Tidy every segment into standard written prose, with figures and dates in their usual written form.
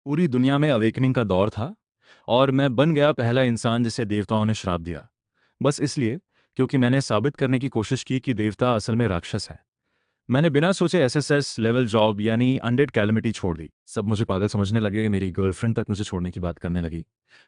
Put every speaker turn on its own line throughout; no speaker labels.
पूरी दुनिया में अवेकनिंग का दौर था और मैं बन गया पहला इंसान जिसे देवताओं ने श्राप दिया। बस इसलिए क्योंकि मैंने साबित करने की कोशिश की कि देवता असल में राक्षस है। मैंने बिना सोचे एसएसएस लेवल जॉब यानी अनडेड कैलमिटी छोड़ दी। सब मुझे पागल समझने लगे, मेरी गर्लफ्रेंड तक मुझे छोड़ने की बात करने लगी।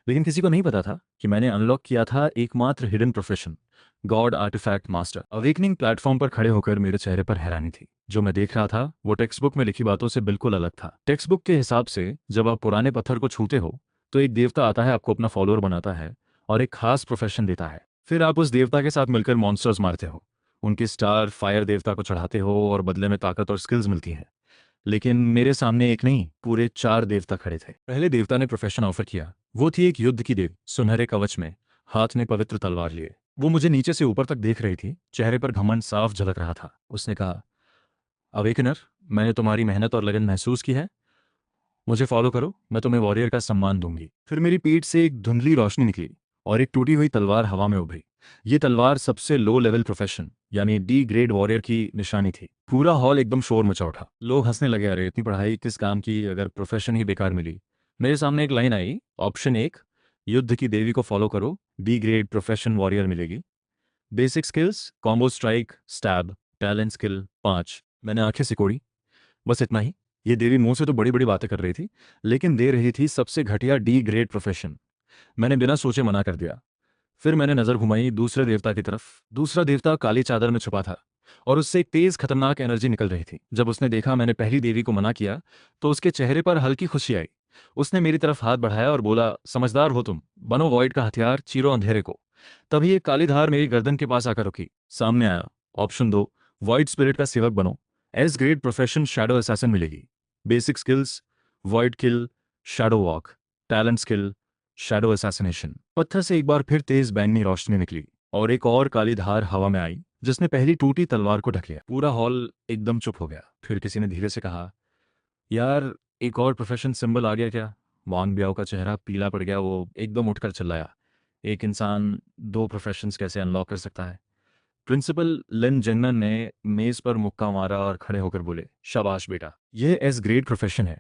लेकिन किसी को नहीं पता था कि मैंने अनलॉक किया था एकमात्र hidden profession, god artifact master. Awakening platform पर खड़े होकर मेरे चेहरे पर हैरानी थी। जो मैं देख रहा था वो टेक्स्ट बुक में लिखी बातों से बिल्कुल अलग था। टेक्स्ट बुक के हिसाब से जब आप पुराने पत्थर को छूते हो तो एक देवता आता है, आपको अपना फॉलोअर बनाता है और एक खास प्रोफेशन देता है। फिर आप उस देवता के साथ मिलकर मॉन्स्टर्स मारते हो, उनकी स्टार फायर देवता को चढ़ाते हो और बदले में ताकत और स्किल्स मिलती है। लेकिन मेरे सामने एक नहीं, पूरे 4 देवता खड़े थे। पहले देवता ने प्रोफेशन ऑफर किया। वो थी एक युद्ध की देव, सुनहरे कवच में, हाथ में पवित्र तलवार लिए। वो मुझे नीचे से ऊपर तक देख रही थी, चेहरे पर घमंड साफ झलक रहा था। उसने कहा, अवेकनर, मैंने तुम्हारी मेहनत और लगन महसूस की है। मुझे फॉलो करो, मैं तुम्हें वॉरियर का सम्मान दूंगी। फिर मेरी पीठ से एक धुंधली रोशनी निकली और एक टूटी हुई तलवार हवा में उभरी। ये तलवार सबसे लो लेवल प्रोफेशन यानी डी ग्रेड वॉरियर की निशानी थी। पूरा हॉल एकदम शोर मचा उठा। लोग हंसने लगे, अरे इतनी पढ़ाई किस काम की अगर प्रोफेशन ही बेकार मिली। मेरे सामने एक लाइन आई, ऑप्शन 1, युद्ध की देवी को फॉलो करो, डी ग्रेड प्रोफेशन वॉरियर मिलेगी। Basic skills, combo strike, stab, talent skill 5। मैंने आंखें सिकोड़ी। बस इतना ही। ये देवी मुंह से तो बड़ी बड़ी बातें कर रही थी, लेकिन दे रही थी सबसे घटिया डी ग्रेड प्रोफेशन। मैंने बिना सोचे मना कर दिया। फिर मैंने नजर घुमाई दूसरे देवता की तरफ। दूसरा देवता काली चादर में छुपा था और उससे एक तेज खतरनाक एनर्जी निकल रही थी। जब उसने देखा मैंने पहली देवी को मना किया तो उसके चेहरे पर हल्की खुशी आई। उसने मेरी तरफ हाथ बढ़ाया और बोला, समझदार हो तुम, बनो वॉइड का हथियार, चीरो अंधेरे को। तभी एक काली धार मेरी गर्दन के पास आकर रुकी। सामने आया, ऑप्शन 2, वॉइड स्पिरिट का सेवक बनो, S grade profession shadow assassin मिलेगी। Basic skills, void kill, shadow walk, talent skill, shadow assassination. पत्थर से एक बार फिर तेज बैंगनी रोशनी निकली और एक और काली धार हवा में आई जिसने पहली टूटी तलवार को ढक लिया। पूरा हॉल एकदम चुप हो गया। फिर किसी ने धीरे से कहा, यार एक और प्रोफेशन सिंबल आ गया क्या? वांग ब्याओ का चेहरा पीला पड़ गया। वो एकदम उठकर चिल्लाया, एक इंसान 2 प्रोफेशंस कैसे अनलॉक कर सकता है? प्रिंसिपल लिन जेंगनन ने मेज पर मुक्का मारा और खड़े होकर बोले, शाबाश बेटा, यह एस ग्रेड प्रोफेशन है।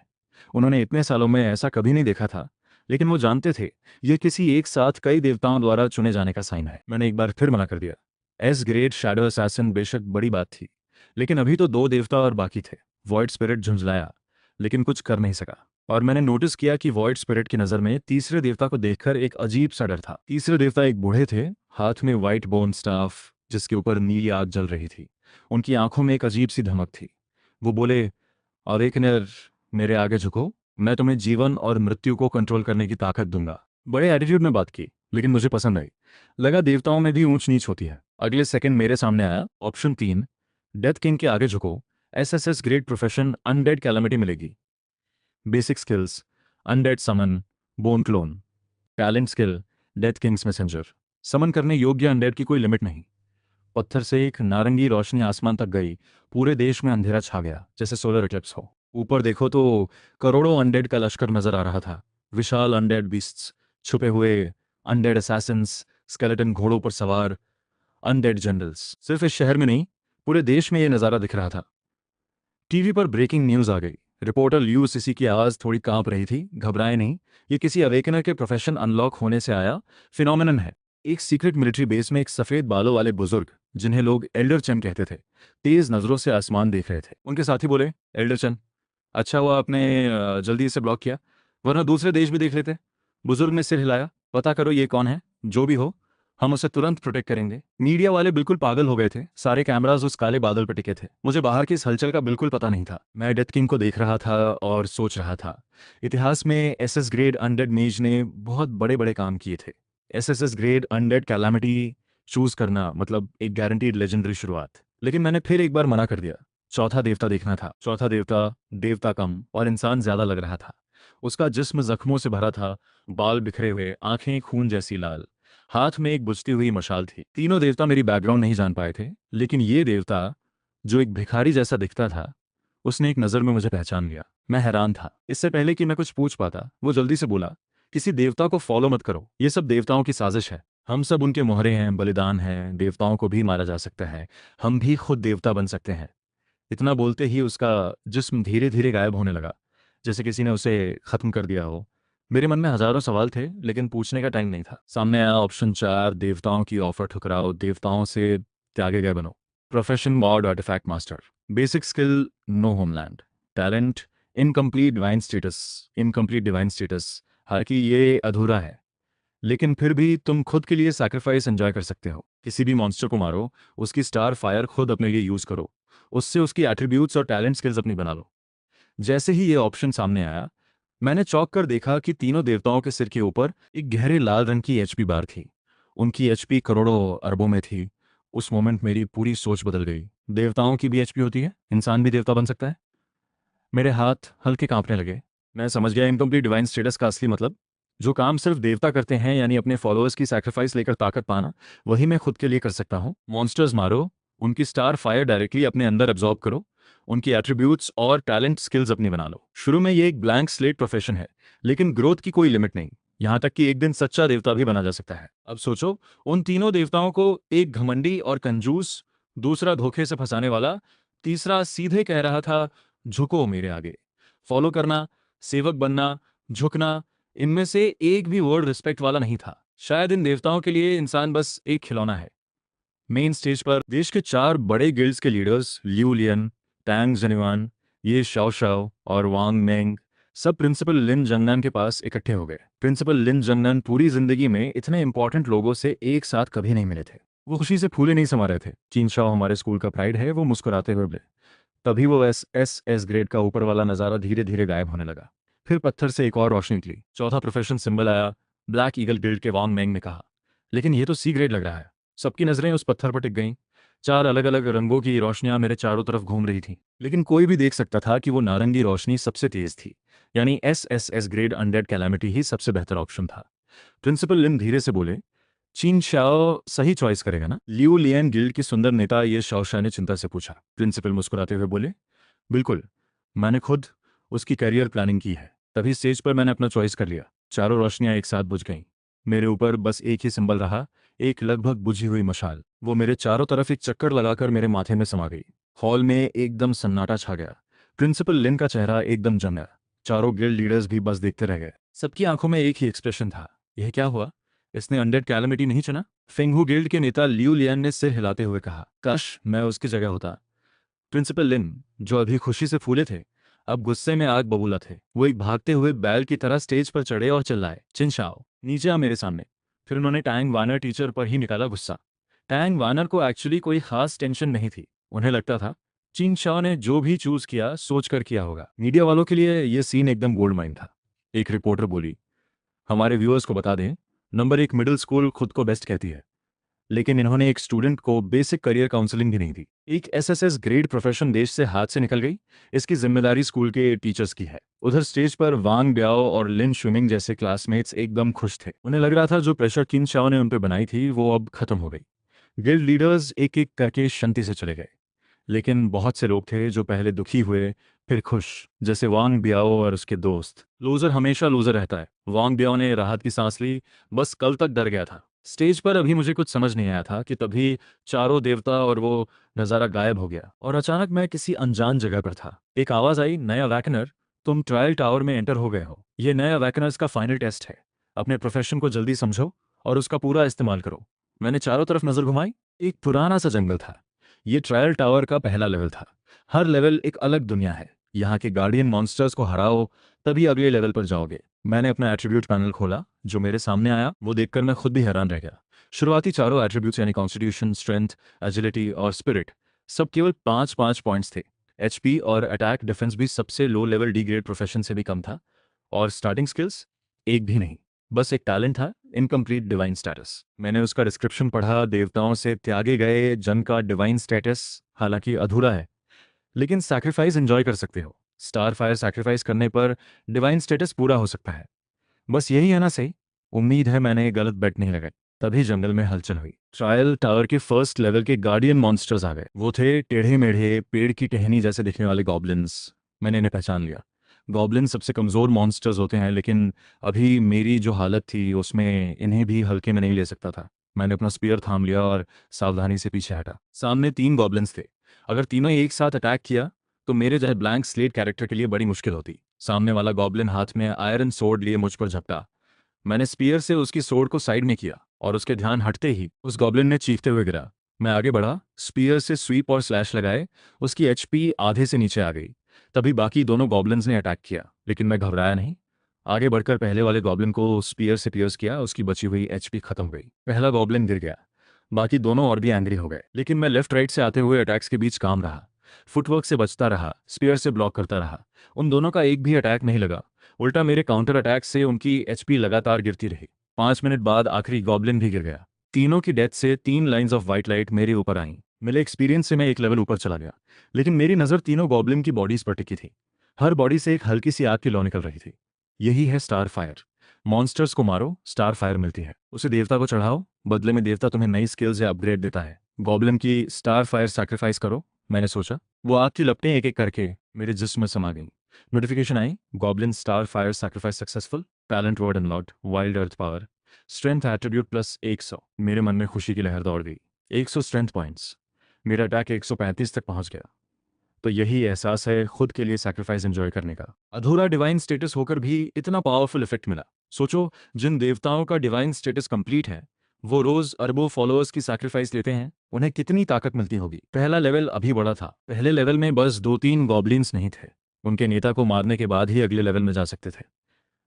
उन्होंने इतने सालों में ऐसा कभी नहीं देखा था, लेकिन वो जानते थे यह किसी एक साथ कई देवताओं द्वारा चुने जाने का साइन है। मैंने एक बार फिर मना कर दिया। एस ग्रेड शैडो असैसिन बेशक बड़ी बात थी, लेकिन अभी तो 2 देवता और बाकी थे। वॉइड स्पिरिट झुंझलाया, लेकिन कुछ कर नहीं सका। और मैंने नोटिस किया कि वॉइड स्पिरिट की नज़र में तीसरे देवता को देखकर एक अजीब सा डर था। तीसरे देवता एक बूढ़े थे, हाथ में व्हाइट बोन स्टाफ जिसके ऊपर नीली आग जल रही थी। उनकी आंखों में एक अजीब सी धमक थी। वो बोले, अवेकनर, मेरे आगे झुको, मैं तुम्हें जीवन और मृत्यु को कंट्रोल करने की ताकत दूंगा। बड़े एटीट्यूड में बात की, लेकिन मुझे पसंद आई। लगा देवताओं में भी ऊंच नीच होती है। अगले सेकंड मेरे सामने आया, ऑप्शन 3, डेथ किंग के आगे झुको, SSS grade profession undead calamity मिलेगी। Basic skills, undead summon, bone clone, talent skill, death king's messenger. Summon करने योग्य अनडेड की कोई लिमिट नहीं। पत्थर से एक नारंगी रोशनी आसमान तक गई। पूरे देश में अंधेरा छा गया, जैसे सोलर इक्लिप्स हो। ऊपर देखो तो करोड़ों अनडेड का लश्कर नजर आ रहा था। विशाल अनडेड बीस्ट्स, छुपे हुए अनडेड असैसिन्स, स्केलेटन घोड़ों पर सवार अनडेड जनरल्स। सिर्फ इस शहर में नहीं, पूरे देश में यह नज़ारा दिख रहा था। टीवी पर ब्रेकिंग न्यूज़ आ गई। रिपोर्टर यूसीसी की आवाज़ थोड़ी कांप रही थी, घबराए नहीं, ये किसी अवेकनर के प्रोफेशन अनलॉक होने से आया फिनोमिनन है। एक सीक्रेट मिलिट्री बेस में एक सफ़ेद बालों वाले बुजुर्ग, जिन्हें लोग एल्डर चन कहते थे, तेज नज़रों से आसमान देख रहे थे। उनके साथी बोले, एल्डर चन, अच्छा हुआ आपने जल्दी इसे ब्लॉक किया, वरना दूसरे देश भी देख लेते। बुजुर्ग ने सिर हिलाया, पता करो ये कौन है, जो भी हो हम उसे तुरंत प्रोटेक्ट करेंगे। मीडिया वाले बिल्कुल पागल हो गए थे, सारे कैमरास उस काले बादल पर टिके थे। मुझे बाहर की इस हलचल का बिल्कुल पता नहीं था। मैं डेथ किंग को देख रहा था और सोच रहा था, इतिहास में एसएस ग्रेड अनडेड मेज ने बहुत बड़े बड़े काम किए थे। SSS grade undead calamity choose करना मतलब एक गारंटीड लेजेंडरी शुरुआत। लेकिन मैंने फिर एक बार मना कर दिया। चौथा देवता देखना था। चौथा देवता, देवता कम और इंसान ज्यादा लग रहा था। उसका जिस्म जख्मों से भरा था, बाल बिखरे हुए, आंखें खून जैसी लाल, हाथ में एक बुझती हुई मशाल थी। तीनों देवता मेरी बैकग्राउंड नहीं जान पाए थे, लेकिन ये देवता जो एक भिखारी जैसा दिखता था, उसने एक नज़र में मुझे पहचान लिया। मैं हैरान था। इससे पहले कि मैं कुछ पूछ पाता, वो जल्दी से बोला, किसी देवता को फॉलो मत करो, ये सब देवताओं की साजिश है। हम सब उनके मोहरे हैं, बलिदान हैं, देवताओं को भी मारा जा सकता है, हम भी खुद देवता बन सकते हैं। इतना बोलते ही उसका जिस्म धीरे धीरे गायब होने लगा। जैसे किसी ने उसे खत्म कर दिया हो। मेरे मन में हजारों सवाल थे, लेकिन पूछने का टाइम नहीं था। सामने आया ऑप्शन 4, देवताओं की ऑफर ठुकराओ, देवताओं से त्यागे गए बनो। Profession mod artifact master. Basic skill no homeland. Talent incomplete divine status. हालांकि ये अधूरा है, लेकिन फिर भी तुम खुद के लिए सैक्रिफाइस एंजॉय कर सकते हो। किसी भी मॉन्स्टर को मारो, उसकी स्टार फायर खुद अपने लिए यूज करो, उससे उसकी एट्रीब्यूट्स और टैलेंट स्किल्स अपनी बना लो। जैसे ही ये ऑप्शन सामने आया, मैंने चौंक कर देखा कि तीनों देवताओं के सिर के ऊपर एक गहरे लाल रंग की एचपी बार थी। उनकी एचपी करोड़ों अरबों में थी। उस मोमेंट मेरी पूरी सोच बदल गई। देवताओं की भी एचपी होती है, इंसान भी देवता बन सकता है। मेरे हाथ हल्के कांपने लगे। मैं समझ गया इनकम्प्लीट डिवाइन स्टेटस का असली मतलब। जो काम सिर्फ देवता करते हैं, यानी अपने फॉलोअर्स की सैक्रिफाइस लेकर ताकत पाना, वही मैं खुद के लिए कर सकता हूँ। मॉन्स्टर्स मारो, उनकी स्टार फायर डायरेक्टली अपने अंदर एब्जॉर्ब करो, उनकी एट्रीब्यूट्स और टैलेंट स्किल्स अपनी बना लो। शुरू में ये एक ब्लैंक स्लेट प्रोफेशन है, लेकिन ग्रोथ की कोई लिमिट नहीं। यहाँ तक कि एक दिन सच्चा देवता भी बना जा सकता है। अब सोचो, उन तीनों देवताओं को, एक घमंडी और कंजूस, दूसरा धोखे से फंसाने वाला, तीसरा सीधे कह रहा था झुको मेरे आगे। फॉलो करना, सेवक बनना, झुकना, इनमें से एक भी वर्ड रिस्पेक्ट वाला नहीं था। शायद इन देवताओं के लिए इंसान बस एक खिलौना है। मेन स्टेज पर देश के 4 बड़े गिल्ड्स के लीडर्स, लियू लियन, टैंग जनिवान, ये शाओ शाओ और वांग मेंग, सब प्रिंसिपल लिन जंगनान के पास इकट्ठे हो गए। प्रिंसिपल लिन जंगनान पूरी जिंदगी में इतने इंपॉर्टेंट लोगों से एक साथ कभी नहीं मिले थे। वो खुशी से फूले नहीं समा रहे थे। चीन शाओ हमारे स्कूल का प्राइड है, वो मुस्कुराते हुए बोले। तभी वो एस ग्रेड का ऊपर वाला नज़ारा धीरे धीरे गायब होने लगा। फिर पत्थर से एक और रोशनी निकली। चौथा प्रोफेशन सिंबल आया, ब्लैक ईगल गिल्ड के वांग मेंग ने कहा। लेकिन ये तो सी ग्रेड लग रहा है। सबकी नजरें उस पत्थर पर टिक गईं। 4 अलग अलग रंगों की रोशनियां मेरे चारों तरफ घूम रही थीं, लेकिन कोई भी देख सकता था कि वो नारंगी रोशनी सबसे तेज थी। यानी एस ग्रेड अनडेड कैलामिटी ही सबसे बेहतर ऑप्शन था। प्रिंसिपल लिन धीरे से बोले, चीन शाओ सही चॉइस करेगा ना? लियू लियन गिल्ड की सुंदर नेता ये शाओ ने चिंता से पूछा। प्रिंसिपल मुस्कुराते हुए बोले, बिल्कुल, मैंने खुद उसकी करियर प्लानिंग की है। तभी स्टेज पर मैंने अपना चॉइस कर लिया। चारों रोशनियां एक साथ बुझ गईं। मेरे ऊपर बस एक ही सिंबल रहा, एक लगभग बुझी हुई मशाल। वो मेरे चारों तरफ एक चक्कर लगाकर मेरे माथे में समा गई। हॉल में एकदम सन्नाटा छा गया। प्रिंसिपल लिन का चेहरा एकदम जम गया। चारों गिल्ड लीडर्स भी बस देखते रह गए। सबकी आंखों में एक ही एक्सप्रेशन था, यह क्या हुआ? इसने अनडेड कैलामिटी नहीं चुना? फेंगहू गिल्ड के नेता लियू लियन ने सिर हिलाते हुए कहा, काश मैं उसकी जगह होता। प्रिंसिपल लिन, जो अभी खुशी से फूले थे, अब गुस्से में आग बबूला थे। वो एक भागते हुए बैल की तरह स्टेज पर चढ़े और चिल्लाए, चिंशाओ नीचे आ मेरे सामने। फिर उन्होंने टैंग वानर टीचर पर ही निकाला गुस्सा। टैंग वानर को एक्चुअली कोई खास टेंशन नहीं थी। उन्हें लगता था चिंग शाओ ने जो भी चूज किया सोच कर किया होगा। मीडिया वालों के लिए यह सीन एकदम गोल्ड माइन था। एक रिपोर्टर बोली, हमारे व्यूअर्स को बता दें, नंबर 1 मिडिल स्कूल खुद को बेस्ट कहती है, लेकिन इन्होंने एक स्टूडेंट को बेसिक करियर काउंसलिंग भी नहीं दी। एक एसएसएस ग्रेड प्रोफेशन देश से हाथ से निकल गई। इसकी जिम्मेदारी स्कूल के टीचर्स की है। उधर स्टेज पर वांग ब्याओ और लिन शुमिंग जैसे क्लासमेट्स एकदम खुश थे। उन्हें लग रहा था जो प्रेशर किन शाओ ने उन पर बनाई थी वो अब खत्म हो गई। गिल्ड लीडर्स एक एक करके शांति से चले गए, लेकिन बहुत से लोग थे जो पहले दुखी हुए फिर खुश, जैसे वांग बियाओ और उसके दोस्त। लूजर हमेशा लूजर रहता है। वांग बियाओ ने राहत की सांस ली, बस कल तक डर गया था। स्टेज पर अभी मुझे कुछ समझ नहीं आया था कि तभी चारों देवता और वो नज़ारा गायब हो गया और अचानक मैं किसी अनजान जगह पर था। एक आवाज़ आई, नया वैकनर, तुम ट्रायल टावर में एंटर हो गए हो। ये नया वैकनर्स का फाइनल टेस्ट है। अपने प्रोफेशन को जल्दी समझो और उसका पूरा इस्तेमाल करो। मैंने चारों तरफ नजर घुमाई। एक पुराना सा जंगल था। ये ट्रायल टावर का पहला लेवल था। हर लेवल एक अलग दुनिया है। यहाँ के गार्डियन मॉन्स्टर्स को हराओ, तभी अगले लेवल पर जाओगे। मैंने अपना एट्रीब्यूट पैनल खोला। जो मेरे सामने आया वो देखकर मैं खुद भी हैरान रह गया। शुरुआती चारों एट्रीब्यूट्स यानी कॉन्स्टिट्यूशन, स्ट्रेंथ, एजिलिटी और स्पिरिट, सब केवल 5-5 पॉइंट्स थे। एचपी और अटैक डिफेंस भी सबसे low level D grade profession से भी कम था। और स्टार्टिंग स्किल्स एक भी नहीं। बस एक टैलेंट था, इनकम्प्लीट डिवाइन स्टेटस। मैंने उसका डिस्क्रिप्शन पढ़ा, देवताओं से त्यागे गए जन का डिवाइन स्टेटस। हालांकि अधूरा है, लेकिन सैक्रिफाइस एंजॉय कर सकते हो। स्टार फायर सैक्रिफाइस करने पर डिवाइन स्टेटस पूरा हो सकता है। बस यही है ना सही? उम्मीद है मैंने गलत बेट नहीं लगाई। तभी जंगल में हलचल हुई। ट्रायल टावर के फर्स्ट लेवल के गार्डियन मॉन्स्टर्स आ गए। वो थे टेढ़े मेढ़े, पेड़ की टहनी जैसे दिखने वाले गॉब्लिन्स। मैंने इन्हें पहचान लिया। गॉब्लिन सबसे कमज़ोर मॉन्स्टर्स होते हैं, लेकिन अभी मेरी जो हालत थी उसमें इन्हें भी हल्के में नहीं ले सकता था। मैंने अपना स्पीयर थाम लिया और सावधानी से पीछे हटा। सामने 3 गॉब्लिन्स थे। अगर तीनों एक साथ अटैक किया तो मेरे जैसे ब्लैंक स्लेट कैरेक्टर के लिए बड़ी मुश्किल होती। सामने वाला गॉब्लिन हाथ में आयरन सोर्ड लिए मुझ पर झपटा। मैंने स्पीयर से उसकी सोर्ड को साइड में किया और उसके ध्यान हटते ही उस गॉब्लिन ने चीखते हुए गिरा। मैं आगे बढ़ा, स्पीयर से स्वीप और स्लैश लगाए। उसकी एचपी आधे से नीचे आ गई। तभी बाकी दोनों गॉब्लिन्स ने अटैक किया, लेकिन मैं घबराया नहीं। आगे बढ़कर पहले वाले गॉब्लिन को स्पीयर से पियर्स किया। उसकी बची हुई एचपी खत्म हो गई। पहला गॉब्लिन गिर गया। बाकी दोनों और भी एंग्री हो गए, लेकिन मैं लेफ्ट राइट से आते हुए अटैक्स के बीच काम रहा। फुटवर्क से बचता रहा, स्पीयर से ब्लॉक करता रहा। उन दोनों का एक भी अटैक नहीं लगा। उल्टा मेरे काउंटर अटैक से उनकी एचपी लगातार गिरती रही। 5 मिनट बाद आखिरी गॉब्लिन भी गिर गया। तीनों की डेथ से 3 लाइन्स ऑफ वाइट लाइट मेरे ऊपर आईं। मेरे एक्सपीरियंस से मैं एक लेवल ऊपर चला गया, लेकिन मेरी नज़र तीनों गॉब्लिन की बॉडीज पर टिकी थी। हर बॉडी से एक हल्की सी आग की लौ निकल रही थी। यही है स्टार फायर। मॉन्स्टर्स को मारो, स्टार फायर मिलती है। उसे देवता को चढ़ाओ, बदले में देवता तुम्हें नई स्किल्स या अपग्रेड देता है। गॉब्लिन की स्टार फायर सैक्रिफाइस करो, मैंने सोचा। वो आग की लपटें एक एक करके मेरे जिस्म में समा गईं। नोटिफिकेशन आई, goblin star fire sacrifice successful, talent word unlocked, wild earth power, strength attribute plus 100। मेरे मन में खुशी की लहर दौड़ गई। 100 स्ट्रेंथ पॉइंट्स। मेरा अटैक 135 तक पहुंच गया। तो यही एहसास है खुद के लिए सैक्रिफाइस एंजॉय करने का। अधूरा डिवाइन स्टेटस होकर भी इतना पावरफुल इफेक्ट मिला। सोचो, जिन देवताओं का डिवाइन स्टेटस कंप्लीट है, वो रोज अरबों फॉलोअर्स की सैक्रिफाइस लेते हैं, उन्हें कितनी ताकत मिलती होगी। पहला लेवल अभी बड़ा था। पहले लेवल में बस 2-3 गॉब्लिन्स नहीं थे। उनके नेता को मारने के बाद ही अगले लेवल में जा सकते थे।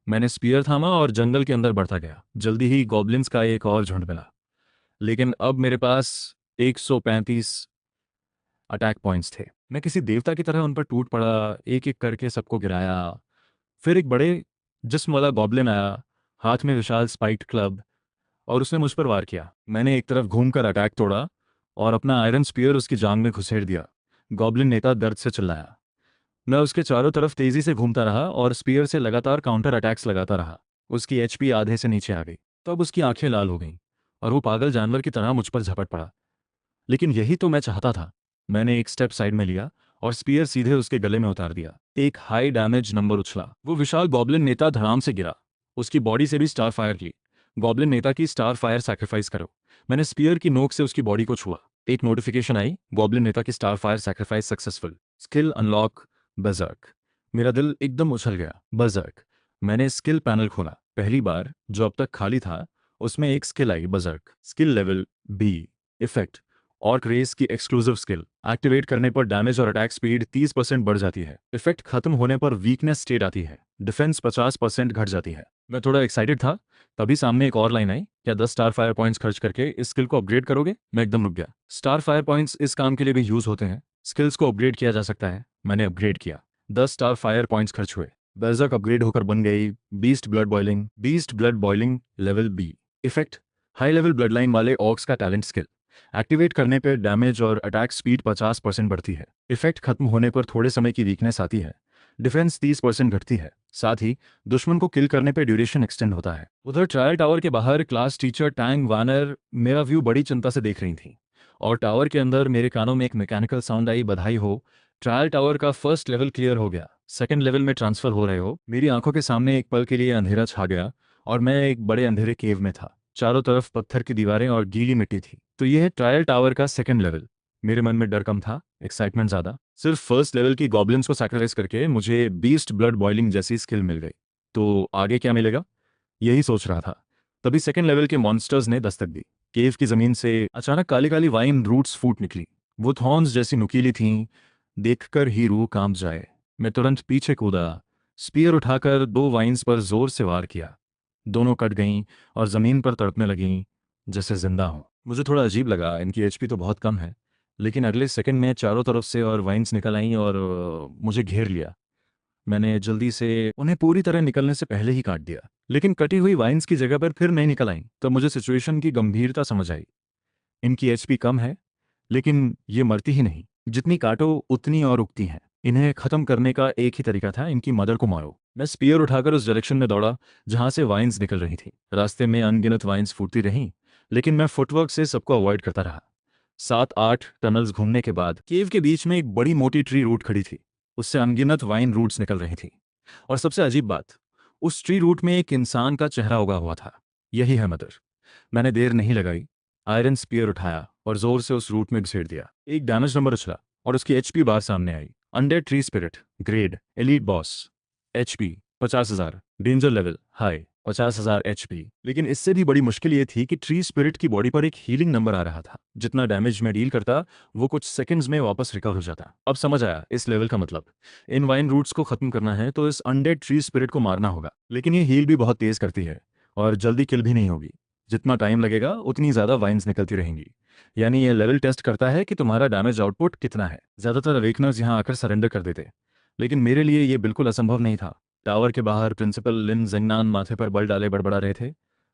मैंने स्पीयर थामा और जंगल के अंदर बढ़ता गया। जल्दी ही गॉब्लिन्स का एक और झुंड मिला, लेकिन अब मेरे पास 135 अटैक पॉइंट्स थे। मैं किसी देवता की तरह उन पर टूट पड़ा, एक एक करके सबको गिराया। फिर एक बड़े जिस्म वाला गॉब्लिन आया, हाथ में विशाल स्पाइक्ड क्लब, और उसने मुझ पर वार किया। मैंने एक तरफ घूमकर अटैक तोड़ा और अपना आयरन स्पीयर उसकी जांग में घुसेड़ दिया। गॉब्लिन नेता दर्द से चिल्लाया। मैं उसके चारों तरफ तेजी से घूमता रहा और स्पीयर से लगातार काउंटर अटैक्स लगाता रहा। उसकी एचपी आधे से नीचे आ गई। तब उसकी आंखें लाल हो गईं और वो पागल जानवर की तरह मुझ पर झपट पड़ा। लेकिन यही तो मैं चाहता था। मैंने एक स्टेप साइड में लिया और स्पीयर सीधे उसके गले में उतार दिया। एक हाई डैमेज नंबर उछला। वो विशाल गॉब्लिन नेता धड़ाम से गिरा। उसकी बॉडी से भी स्टार फायर की। गॉब्लिन नेता की स्टार फायर सैक्रिफाइस करो। मैंने स्पीयर की नोक से उसकी बॉडी को छुआ। एक नोटिफिकेशन आई, गॉब्लिन नेता की star fire sacrifice successful, skill unlock, बजर्क। मेरा दिल एकदम उछल गया। बजर्क। मैंने स्किल पैनल खोला। पहली बार जो अब तक खाली था, उसमें एक स्किल आई, berserk. Skill level B. Effect, orc race की एक्सक्लूसिव स्किल। एक्टिवेट करने पर डैमेज और अटैक स्पीड 30% बढ़ जाती है। इफेक्ट खत्म होने पर वीकनेस स्टेट आती है। डिफेंस 50% घट जाती है। मैं थोड़ा एक्साइटेड था, तभी सामने एक और लाइन आई, क्या 10 स्टार फायर पॉइंट्स खर्च करके इस स्किल को अपग्रेड करोगे? मैं एकदम रुक गया। स्टार फायर पॉइंट्स इस काम के लिए भी यूज होते हैं। स्किल्स को अपग्रेड किया जा सकता है। मैंने अपग्रेड किया। 10 स्टार फायर पॉइंट्स खर्च हुए। बेर्जर्क अपग्रेड होकर बन गई beast blood boiling. Beast blood boiling level B. Effect, high level bloodline वाले ऑक्स का टैलेंट स्किल। एक्टिवेट करने पर डैमेज और अटैक स्पीड 50% बढ़ती है। इफेक्ट खत्म होने पर थोड़े समय की वीकनेस आती है। डिफेंस 30% घटती है। साथ ही दुश्मन को किल करने पर ड्यूरेशन एक्सटेंड होता है। उधर ट्रायल टावर के बाहर क्लास टीचर टैंग वानर मेरा व्यू बड़ी चिंता से देख रही थी, और टावर के अंदर मेरे कानों में एक मैकेनिकल साउंड आई, बधाई हो, ट्रायल टावर का फर्स्ट लेवल क्लियर हो गया, सेकंड लेवल में ट्रांसफर हो रहे हो। मेरी आंखों के सामने एक पल के लिए अंधेरा छा गया और मैं एक बड़े अंधेरे केव में था। चारों तरफ पत्थर की दीवारें और गीली मिट्टी थी। तो यह है ट्रायल टावर का सेकंड लेवल। मेरे मन में डर कम था, एक्साइटमेंट ज़्यादा। सिर्फ फर्स्ट लेवल की गॉब्लिन्स को सैक्रिफाइस करके मुझे बीस्ट ब्लड बॉइलिंग जैसी स्किल मिल गई। तो आगे क्या मिलेगा, यही सोच रहा था। तभी सेकंड लेवल के मॉन्स्टर्स ने दस्तक दी। केव की जमीन से अचानक काली काली वाइन रूट्स फूट निकली। वो थॉर्न्स जैसी नुकीली थीं, देखकर ही रूह कांप जाए। मैं तुरंत पीछे कूदा, स्पीयर उठाकर 2 वाइन्स पर जोर से वार किया। दोनों कट गईं और ज़मीन पर तड़पने लगीं जैसे जिंदा हों। मुझे थोड़ा अजीब लगा, इनकी एचपी तो बहुत कम है। लेकिन अगले सेकंड में चारों तरफ से और वाइन्स निकल आईं और मुझे घेर लिया। मैंने जल्दी से उन्हें पूरी तरह निकलने से पहले ही काट दिया, लेकिन कटी हुई वाइन्स की जगह पर फिर नहीं निकल आईं। तो मुझे सिचुएशन की गंभीरता समझ आई। इनकी एचपी कम है, लेकिन ये मरती ही नहीं। जितनी काटो उतनी और उगती हैं। इन्हें खत्म करने का एक ही तरीका था, इनकी मदर को मारो। मैं स्पीयर उठाकर उस डायरेक्शन में दौड़ा जहां से वाइन्स निकल रही थी। रास्ते में अनगिनत वाइन्स फूटती रहीं, लेकिन मैं फुटवर्क से सबको अवॉइड करता रहा। 7-8 टनल्स घूमने के बाद केव के बीच में एक बड़ी मोटी ट्री रूट खड़ी थी। उससे अनगिनत वाइन रूट्स निकल रही थी। और सबसे अजीब बात, उस ट्री रूट में एक इंसान का चेहरा उगा हुआ था। यही है मदर। मैंने देर नहीं लगाई, आयरन स्पीयर उठाया और जोर से उस रूट में घुसेड़ दिया। एक डैमेज नंबर उछला और उसकी एचपी बार सामने आई। Undead tree spirit grade elite boss, HP 50,000, danger level high 50,000 HP. लेकिन इससे भी बड़ी मुश्किल ये थी कि ट्री स्पिरिट की बॉडी पर एक हीलिंग नंबर आ रहा था। जितना डैमेज मैं डील करता वो कुछ सेकंड्स में वापस रिकवर हो जाता। अब समझ आया इस लेवल का मतलब। इन वाइन रूट्स को खत्म करना है तो इस अनडेड ट्री स्पिरिट को मारना होगा। लेकिन ये हील भी बहुत तेज करती है और जल्दी किल भी नहीं होगी। जितना टाइम लगेगा उतनी ज़्यादा वाइन्स निकलती रहेंगी। यानी ये लेवल टेस्ट करता है कि तुम्हारा डैमेज आउटपुट कितना है। ज़्यादातर अवेकनर्स यहाँ आकर सरेंडर कर देते, लेकिन मेरे लिए ये बिल्कुल असंभव नहीं था। टावर के बाहर प्रिंसिपल लिन जेंगनान माथे पर बल डाले बड़बड़ा रहे थे।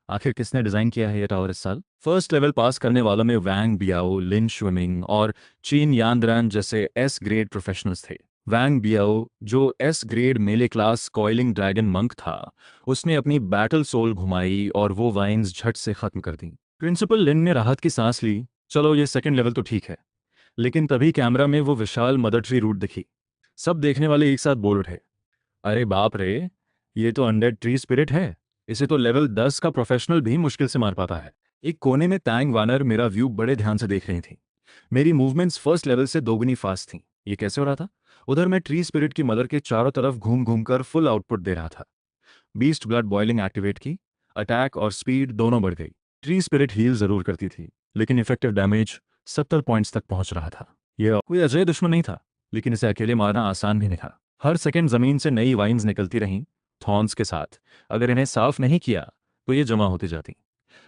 आखिर किसने डिज़ाइन किया है ये टावर इस साल? फर्स्ट लेवल पास करने वालों में वैंग बियाओ, लिन शुमिंग और चीन यानद्रान जैसे एस ग्रेड प्रोफेशनल्स थे। वैंग बियाओ, जो एस ग्रेड मेले क्लास कॉइलिंग ड्रैगन मंक था, उसने अपनी बैटल सोल घुमाई और वो वाइन्स झट से खत्म कर दी। प्रिंसिपल लिन ने राहत की सांस ली। चलो ये सेकंड लेवल तो ठीक है। लेकिन तभी कैमरा में वो विशाल मदर ट्री रूट दिखी। सब देखने वाले एक साथ बोल उठे, अरे बाप रे, ये तो अनडेड ट्री स्पिरिट है। इसे तो लेवल 10 का प्रोफेशनल भी मुश्किल से मार पाता है। एक कोने में टैंग वानर मेरा व्यू बड़े ध्यान से देख रही थी। मेरी मूवमेंट्स फर्स्ट लेवल से दोगुनी फास्ट थी। ये कैसे हो रहा था? उधर मैं ट्री स्पिरिट की मदर के चारों तरफ घूम घूम कर फुल आउटपुट दे रहा था। बीस्ट ब्लड बॉइलिंग एक्टिवेट की, अटैक और स्पीड दोनों बढ़ गई। ट्री स्पिरिट हील जरूर करती थी, लेकिन इफेक्टिव डैमेज 70 पॉइंट्स तक पहुंच रहा था। यह कोई अजय दुश्मन नहीं था, लेकिन इसे अकेले मारना आसान भी नहीं था। हर सेकंड जमीन से नई वाइन्स निकलती रहीं, थॉर्न्स के साथ। अगर इन्हें साफ नहीं किया तो ये जमा होती जाती,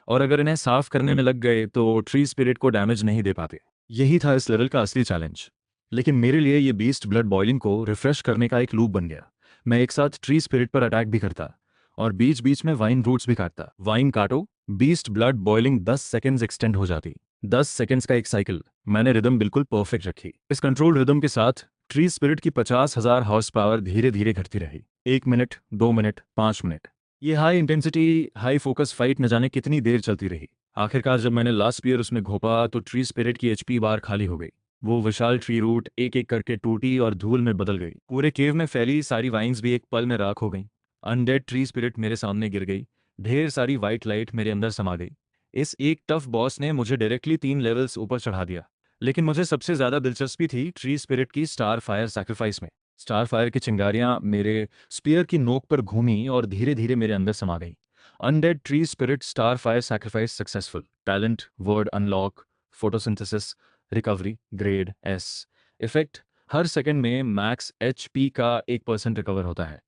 और अगर इन्हें साफ करने में लग गए तो ट्री स्पिरिट को डैमेज नहीं दे पाते। यही था इस लेवल का असली चैलेंज। लेकिन मेरे लिए ये बीस्ट ब्लड बॉइलिंग को रिफ्रेश करने का एक लूप बन गया। मैं एक साथ ट्री स्पिरिट पर अटैक भी करता और बीच बीच में वाइन रूट्स भी काटता। वाइन काटो, beast blood boiling 10 seconds extend हो जाती। 10 सेकंड्स का एक साइकिल। मैंने रिदम बिल्कुल परफेक्ट रखी। इस कंट्रोल रिदम के साथ ट्री स्पिरिट की 50,000 हॉर्स पावर धीरे धीरे घटती रही। 1 मिनट, 2 मिनट, 5 मिनट। ये high intensity high focus fight न जाने कितनी देर चलती रही। आखिरकार जब मैंने लास्ट स्पीयर उसमें घोंपा तो ट्री स्पिरिट की एचपी बार खाली हो गई। वो विशाल ट्री रूट एक एक करके टूटी और धूल में बदल गई। पूरे केव में फैली सारी वाइन्स भी एक पल में राख हो गई। अनडेड ट्री स्पिरिट मेरे सामने गिर गई। ढेर सारी वाइट लाइट मेरे अंदर समा गई। इस एक टफ बॉस ने मुझे डायरेक्टली 3 लेवल्स ऊपर चढ़ा दिया। लेकिन मुझे सबसे ज्यादा दिलचस्पी थी ट्री स्पिरिट की स्टार फायर सैक्रिफाइस में। स्टार फायर की चिंगारियां मेरे स्पीयर की नोक पर घूमी और धीरे धीरे मेरे अंदर समा गई। Undead tree spirit star fire sacrifice successful. Talent word unlock, photosynthesis, recovery grade S. Effect, हर सेकंड में मैक्स एचपी का 1% रिकवर होता है।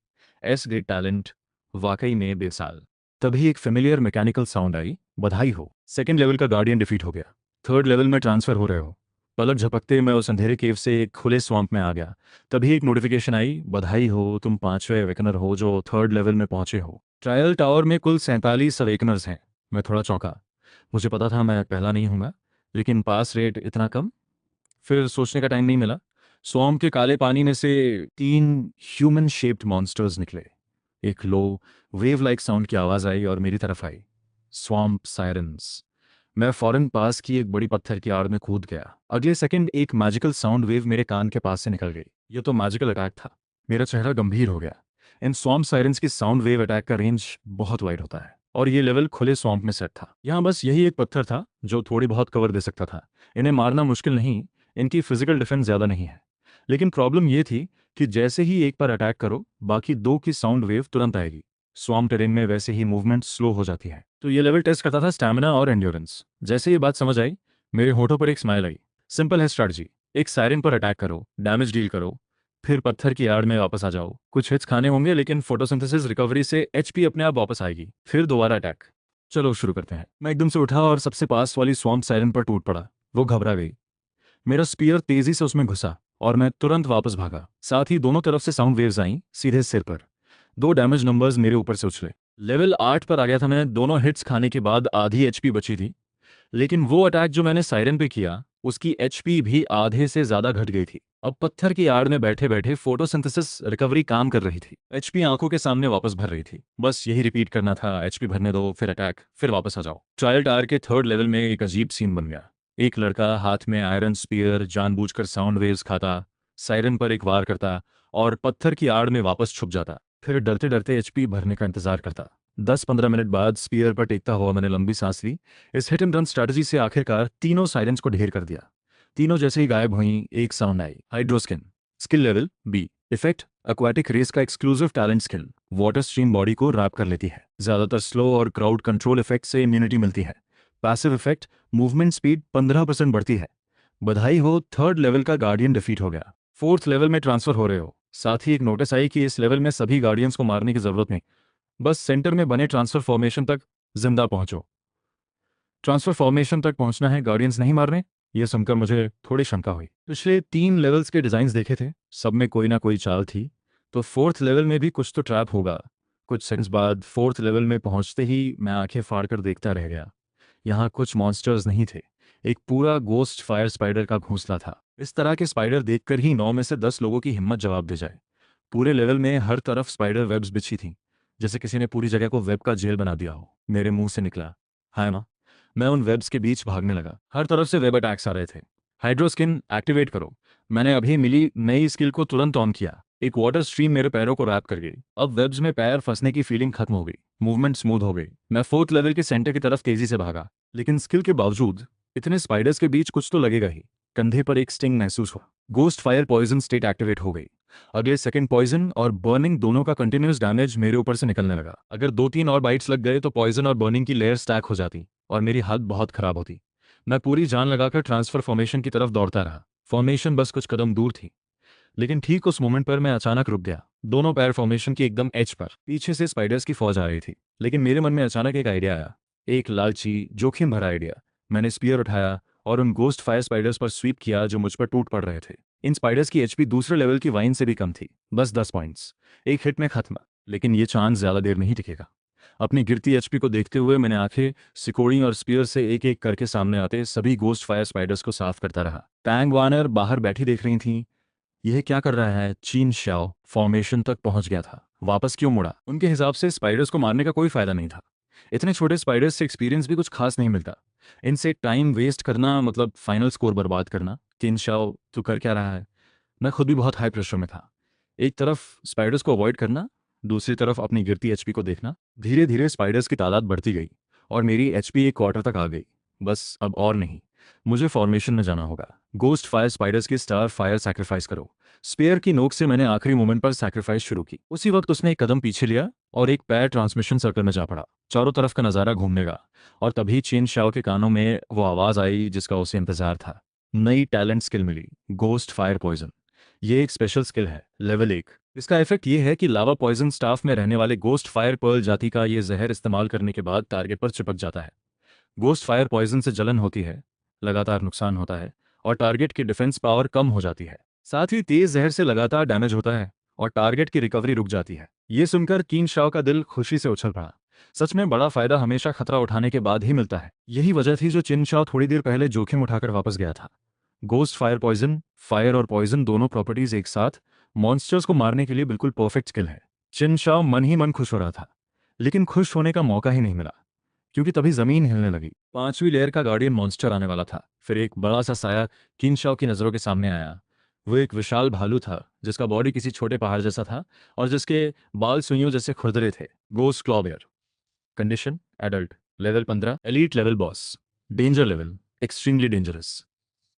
एस ग्रेड टैलेंट, वाकई में बेसाल। तभी एक फेमिलियर मैकेनिकल साउंड आई, बधाई हो, सेकंड लेवल का गार्डियन डिफीट हो गया। थर्ड लेवल में ट्रांसफर हो रहे हो। पलक झपकते मैं उस अंधेरे केव से एक खुले स्वैम्प में आ गया। तभी एक नोटिफिकेशन आई, बधाई हो, तुम 5वें अवेकनर हो जो थर्ड लेवल में पहुंचे हो। ट्रायल टावर में कुल 47 अवेकनर्स हैं। मैं थोड़ा चौंका। मुझे पता था मैं पहला नहीं हूँगा, लेकिन पास रेट इतना कम। फिर सोचने का टाइम नहीं मिला। स्वैम्प के काले पानी में से 3 ह्यूमन शेप्ड मॉन्स्टर्स निकले। एक लो वेव लाइक साउंड की आवाज़ आई और मेरी तरफ आई, स्वैम्प सायरन्स। मैं फौरन पास की एक बड़ी पत्थर की आड़ में कूद गया। अगले सेकंड एक मैजिकल साउंड वेव मेरे कान के पास से निकल गई। ये तो मैजिकल अटैक था। मेरा चेहरा गंभीर हो गया। इन स्वैम्प सायरन्स की साउंड वेव अटैक का रेंज बहुत वाइड होता है, और ये लेवल खुले स्वैम्प में सेट था। यहाँ बस यही एक पत्थर था जो थोड़ी बहुत कवर दे सकता था। इन्हें मारना मुश्किल नहीं, इनकी फिजिकल डिफेंस ज़्यादा नहीं है। लेकिन प्रॉब्लम ये थी कि जैसे ही एक पर अटैक करो, बाकी 2 की साउंड वेव तुरंत आएगी। स्वैम्प टेरेन में वैसे ही मूवमेंट स्लो हो जाती है। तो ये लेवल टेस्ट करता था स्टैमिना और एंड्योरेंस। जैसे ये बात समझ आई, मेरे होठों पर एक स्माइल आई। सिंपल है स्ट्रैटेजी। एक सायरन पर अटैक करो, डैमेज डील करो, फिर पत्थर की आड़ में वापस आ जाओ। कुछ हिट्स खाने होंगे, लेकिन फोटोसिंथेसिस रिकवरी से एचपी अपने आप वापस आएगी। फिर दोबारा अटैक। चलो शुरू करते हैं। मैं एकदम से उठा और सबसे पास वाली स्वैम्प सायरन पर टूट पड़ा। वो घबरा गई। मेरा स्पीयर तेजी से उसमें घुसा और मैं तुरंत वापस भागा। साथ ही दोनों तरफ से साउंड वेव्स आईं, सीधे सिर पर। 2 डैमेज नंबर्स मेरे ऊपर से उछले। लेवल 8 पर आ गया था मैं। दोनों हिट्स खाने के बाद आधी एचपी बची थी। लेकिन वो अटैक जो मैंने सायरन पे किया, उसकी एचपी भी आधे से ज्यादा घट गई थी। अब पत्थर की आड़ में बैठे बैठे फोटोसिंथेसिस रिकवरी काम कर रही थी। एचपी आंखों के सामने वापस भर रही थी। बस यही रिपीट करना था, एचपी भरने दो, फिर अटैक, फिर वापस आ जाओ। ट्रायल टावर के थर्ड लेवल में एक अजीब सीन बन गया। एक लड़का हाथ में आयरन स्पीयर जानबूझकर साउंड वेव्स खाता, सायरन पर एक वार करता और पत्थर की आड़ में वापस छुप जाता। फिर डरते डरते एचपी भरने का इंतजार करता। 10-15 मिनट बाद स्पीयर पर टेकता हुआ मैंने लंबी सांस ली। इस हिट एंड रन स्ट्रैटेजी से आखिरकार तीनों सायरन्स को ढेर कर दिया। तीनों जैसे ही गायब हुई, एक साउंड आई, hydroskin. Skill level B. Effect aquatic race का exclusive talent skill, water stream body को रैप कर लेती है। ज़्यादातर स्लो और क्राउड कंट्रोल इफेक्ट से इम्यूनिटी मिलती है। पैसिव इफेक्ट मूवमेंट स्पीड 15% बढ़ती है। बधाई हो, थर्ड लेवल का गार्डियन डिफीट हो गया, फोर्थ लेवल में ट्रांसफर हो रहे हो। साथ ही एक नोटिस आई कि इस लेवल में सभी गार्डियंस को मारने की जरूरत नहीं, बस सेंटर में बने ट्रांसफर फॉर्मेशन तक जिंदा पहुंचो। ट्रांसफर फॉर्मेशन तक पहुंचना है, गार्डियंस नहीं मारने। यह सुनकर मुझे थोड़ी शंका हुई। पिछले 3 लेवल्स के डिजाइन देखे थे, सब में कोई ना कोई चाल थी, तो फोर्थ लेवल में भी कुछ तो ट्रैप होगा। कुछ सेकंड्स बाद फोर्थ लेवल में पहुंचते ही मैं आंखें फाड़ कर देखता रह गया। यहाँ कुछ मॉन्स्टर्स नहीं थे, एक पूरा गोस्ट फायर स्पाइडर का घोंसला था। इस तरह के स्पाइडर देखकर ही 9 में से 10 लोगों की हिम्मत जवाब दे जाए। पूरे लेवल में हर तरफ स्पाइडर वेब्स बिछी थी, जैसे किसी ने पूरी जगह को वेब का जेल बना दिया हो। मेरे मुंह से निकला, हाय माँ। मैं उन वेब्स के बीच भागने लगा। हर तरफ से वेब अटैक्स आ रहे थे। हाइड्रोस्किन एक्टिवेट करो। मैंने अभी मिली नई स्किल को तुरंत ऑन किया। एक वाटर स्ट्रीम मेरे पैरों को रैप कर गई। अब वेब्स में पैर फंसने की फीलिंग खत्म हो गई, मूवमेंट स्मूथ हो गई। मैं फोर्थ लेवल के सेंटर की तरफ तेजी से भागा, लेकिन स्किल के बावजूद इतने स्पाइडर्स के बीच कुछ तो लगेगा ही। कंधे पर एक स्टिंग महसूस हुआ। Ghost fire poison state activate हो गई। अगले सेकंड पॉइजन और बर्निंग दोनों का कंटिन्यूस डैमेज मेरे ऊपर से निकलने लगा। अगर 2-3 और बाइट्स लग गए तो पॉइजन और बर्निंग की लेयर स्टैक हो जाती और मेरी हालत बहुत खराब होती। मैं पूरी जान लगाकर ट्रांसफर फॉर्मेशन की तरफ दौड़ता रहा। फॉर्मेशन बस कुछ कदम दूर थी, लेकिन ठीक उस मोमेंट पर मैं अचानक रुक गया। दोनों पैर फॉर्मेशन की एकदम एज पर। पीछे से स्पाइडर्स की फौज आ रही थी, लेकिन मेरे मन में अचानक एक आइडिया आया, एक लालची जोखिम भरा आइडिया। मैंने स्पीयर उठाया और उन गोस्ट फायर स्पाइडर्स पर स्वीप किया जो मुझ पर टूट पड़ रहे थे। इन स्पाइडर्स की एचपी दूसरे लेवल की वाइन से भी कम थी, बस 10 पॉइंट्स। एक हिट में खत्म। लेकिन ये चांस ज्यादा देर नहीं टिकेगा। अपनी गिरती एचपी को देखते हुए मैंने आंखें सिकोड़ी और स्पीयर से एक एक करके सामने आते सभी गोस्ट फायर स्पाइडर्स को साफ करता रहा। टैंग वानर बाहर बैठी देख रही थी। यह क्या कर रहा है? चीन शाओ फॉर्मेशन तक पहुंच गया था, वापस क्यों मुड़ा? उनके हिसाब से स्पाइडर्स को मारने का कोई फायदा नहीं था। इतने छोटे स्पाइडर्स से एक्सपीरियंस भी कुछ खास नहीं मिलता। इनसे टाइम वेस्ट करना मतलब फाइनल स्कोर बर्बाद करना। चीन शाओ तू कर क्या रहा है? मैं खुद भी बहुत हाई प्रेशर में था। एक तरफ स्पाइडर्स को अवॉइड करना, दूसरी तरफ अपनी गिरती एचपी को देखना। धीरे धीरे स्पाइडर्स की तादाद बढ़ती गई और मेरी एचपी एक क्वार्टर तक आ गई। बस अब और नहीं, मुझे फॉर्मेशन में जाना होगा। गोस्ट फायर स्पाइडर्स की स्टार फायर सैक्रिफाइस करो। स्पेयर की नोक से मैंने आखिरी मोमेंट पर सैक्रिफाइस शुरू की। उसी वक्त उसने एक कदम पीछे लिया और एक पैर ट्रांसमिशन सर्कल में जा पड़ा। चारों तरफ का नजारा घूमने लगा और तभी चेन शाओ के कानों में वो आवाज आई जिसका उसे इंतजार था। नई टैलेंट स्किल मिली, गोस्ट फायर पॉइजन। ये एक स्पेशल स्किल है, लेवल 1। इसका इफेक्ट ये है कि लावा पॉइजन स्टाफ में रहने वाले गोस्ट फायर पर्ल जाति का ये जहर इस्तेमाल करने के बाद टारगेट पर चिपक जाता है। गोस्ट फायर पॉइजन से जलन होती है, लगातार नुकसान होता है और टारगेट की डिफेंस पावर कम हो जाती है। साथ ही तेज जहर से लगातार डैमेज होता है और टारगेट की रिकवरी रुक जाती है। ये सुनकर कीन शाओ का दिल खुशी से उछल पड़ा। सच में बड़ा फायदा हमेशा खतरा उठाने के बाद ही मिलता है। यही वजह थी जो चिन शाओ थोड़ी देर पहले जोखिम उठाकर वापस गया था। गोस्ट फायर पॉइजन, फायर और पॉइजन दोनों प्रॉपर्टीज एक साथ मॉन्स्टर्स को मारने के लिए बिल्कुल परफेक्ट स्किल है। चिन शाओ मन ही मन खुश हो रहा था, लेकिन खुश होने का मौका ही नहीं मिला, क्योंकि तभी जमीन हिलने लगी। 5वीं लेयर का गार्डियन मॉन्स्टर आने वाला था। फिर एक बड़ा सा साया किन शाओ की नजरों के सामने आया। वो एक विशाल भालू था जिसका बॉडी किसी छोटे पहाड़ जैसा था और जिसके बाल सुइयों जैसे खुरदरे थे। Ghost clawbear. Condition adult, level 15, elite level boss. Danger level extremely dangerous.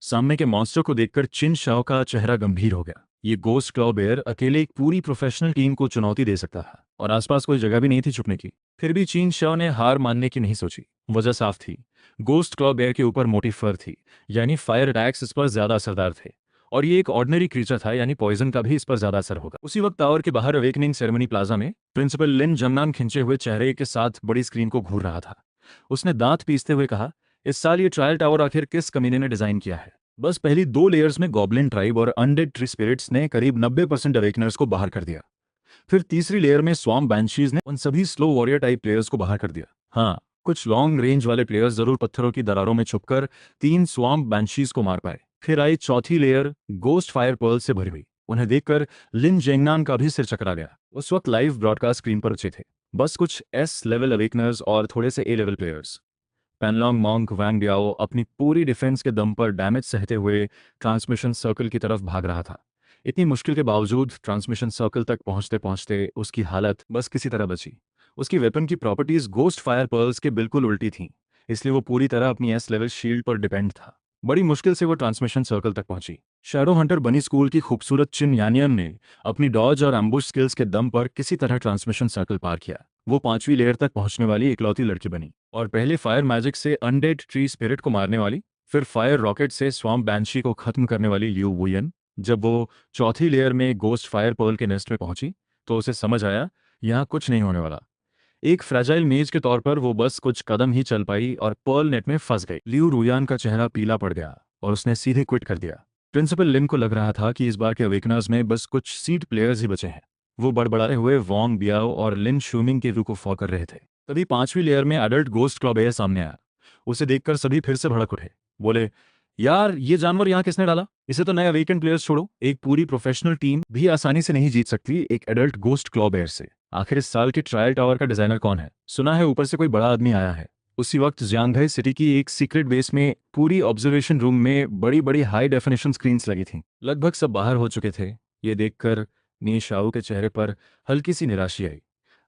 सामने के मॉन्स्टर को देखकर चिन शाओ का चेहरा गंभीर हो गया। ये गोस्ट क्लॉ बेयर अकेले एक पूरी प्रोफेशनल टीम को चुनौती दे सकता था और आसपास कोई जगह भी नहीं थी छुपने की। फिर भी चिन शाओ ने हार मानने की नहीं सोची। वजह साफ थी, गोस्ट क्लॉ बेयर के ऊपर मोटी फर थी, यानी फायर अटैक्स इस पर ज्यादा असरदार थे। और ये एक ऑर्डिनरी क्रीचर था, यानी पॉइजन का भी इस पर ज्यादा असर होगा। उसी वक्त टावर के बाहर अवेकनिंग सेरेमनी प्लाजा में प्रिंसिपल लिन जमनान खिंचे हुए चेहरे के साथ बड़ी स्क्रीन को घूर रहा था। उसने दांत पीसते हुए कहा, इस साल ये ट्रायल टावर आखिर किस कमीने ने डिजाइन किया है? बस पहली 2 लेयर्स में गॉब्लिन ट्राइब और अनडेड ट्री स्पिरिट्स ने करीब 90% अवेकनर्स को बाहर कर दिया। फिर तीसरी लेयर में स्वॉम्प बैंशीज ने उन सभी स्लो वॉरियर टाइप प्लेयर्स को बाहर कर दिया। हाँ, कुछ लॉन्ग रेंज वाले प्लेयर्स जरूर पत्थरों की दरारों में छुपकर 3 स्वॉम्प बैंशीज को मार पाए। फिर आई चौथी लेयर, गोस्ट फायर पर्ल से भरी हुई। उन्हें देखकर लिन जेंगनान का भी सिर चकरा गया। उस वक्त लाइव ब्रॉडकास्ट स्क्रीन पर बचे थे बस कुछ एस लेवल अवेकनर्स और थोड़े से ए लेवल प्लेयर्स। पेनलॉन्ग मॉन्क वैंग डियाओ अपनी पूरी डिफेंस के दम पर डैमेज सहते हुए ट्रांसमिशन सर्कल की तरफ भाग रहा था। इतनी मुश्किल के बावजूद ट्रांसमिशन सर्कल तक पहुंचते पहुंचते उसकी हालत बस किसी तरह बची। उसकी वेपन की प्रॉपर्टीज गोस्ट फायर पर्ल्स के बिल्कुल उल्टी थीं, इसलिए वो पूरी तरह अपनी एस लेवल शील्ड पर डिपेंड था। बड़ी मुश्किल से वो ट्रांसमिशन सर्कल तक पहुंची। शैडो हंटर बनी स्कूल की खूबसूरत चिन यानियन ने अपनी डॉज और एम्बुश स्किल्स के दम पर किसी तरह ट्रांसमिशन सर्कल पार किया। वो 5वीं लेयर तक पहुंचने वाली इकलौती लड़की बनी और पहले फायर मैजिक से अनडेड ट्री स्पिरिट को मारने वाली, फिर फायर रॉकेट से स्वॉम्प बैंशी को खत्म करने वाली लियू वुयन। जब वो चौथी लेयर में गोस्ट फायर पर्ल के नेस्ट में पहुंची तो उसे समझ आया यहाँ कुछ नहीं होने वाला। एक फ्रेजाइल मेज के तौर पर वो बस कुछ कदम ही चल पाई और पर्ल नेट में फंस गई। लियू रुयान का चेहरा पीला पड़ गया और उसने सीधे क्विट कर दिया। प्रिंसिपल लिन को लग रहा था कि इस बार के अवेकनर्स में बस कुछ सीड प्लेयर्स ही बचे हैं। वो बड़बड़ाए हुए वोंग बियाओ और लिन शूमिंग के व्यू को फॉलो कर रहे थे। तभी 5वीं लेयर में एडल्ट गोस्ट क्लॉबेयर सामने आया। उसे देखकर सभी फिर से भड़क उठे। बोले, यार ये जानवर यहाँ किसने डाला? इसे तो नए अवेकन प्लेयर्स छोड़ो, एक पूरी प्रोफेशनल टीम भी आसानी से नहीं जीत सकती एक एडल्ट गोस्ट क्लॉबेयर से। आखिर इस साल के ट्रायल टावर का डिजाइनर कौन है? सुना है ऊपर से कोई बड़ा आदमी आया है। उसी वक्त जियांगहाई सिटी की एक सीक्रेट बेस में पूरी ऑब्जर्वेशन रूम में बड़ी बड़ी हाई डेफिनेशन स्क्रीन्स लगी थीं। लगभग सब बाहर हो चुके थे। ये देखकर नी शाओ के चेहरे पर हल्की सी निराशा आई।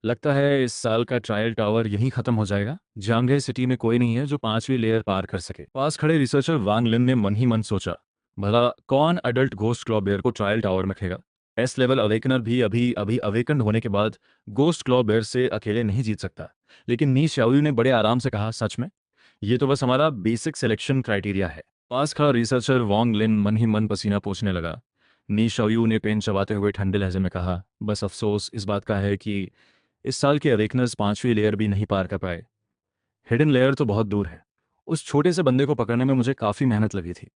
लगता है इस साल का ट्रायल टावर यहीं खत्म हो जाएगा। जियांगहाई सिटी में कोई नहीं है जो 5वीं लेयर पार कर सके। पास खड़े रिसर्चर वांग लिन ने मन ही मन सोचा, भला कौन अडल्ट घोस्ट क्लॉबेयर को ट्रायल टावर में रखेगा? एस लेवल अवेकनर भी अभी अभी अवेकन होने के बाद गोस्ट क्लॉबेयर से अकेले नहीं जीत सकता। लेकिन नी शाओयू ने बड़े आराम से कहा, सच में? ये तो बस हमारा बेसिक सिलेक्शन क्राइटेरिया है। पास खड़ा रिसर्चर वांग लिन मन ही मन पसीना पोंछने लगा। नी शाओयू ने पेन चबाते हुए ठंडे लहजे में कहा, बस अफसोस इस बात का है कि इस साल के अवेकनर्स 5वीं लेयर भी नहीं पार कर पाए। हिडन लेयर तो बहुत दूर है। उस छोटे से बंदे को पकड़ने में मुझे काफ़ी मेहनत लगी थी।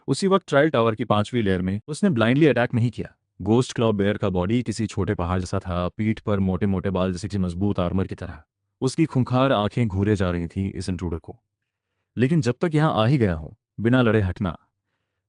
उसी वक्त ट्रायल टावर की 5वीं लेयर में उसने ब्लाइंडली अटैक नहीं किया। गोस्ट क्लॉब बेयर का बॉडी किसी छोटे पहाड़ जैसा था, पीठ पर मोटे मोटे बाल जैसे किसी मजबूत आर्मर की तरह। उसकी खूंखार आंखें घूरे जा रही थी इस इंट्रूडर को। लेकिन जब तक यहाँ आ ही गया हूँ, बिना लड़े हटना,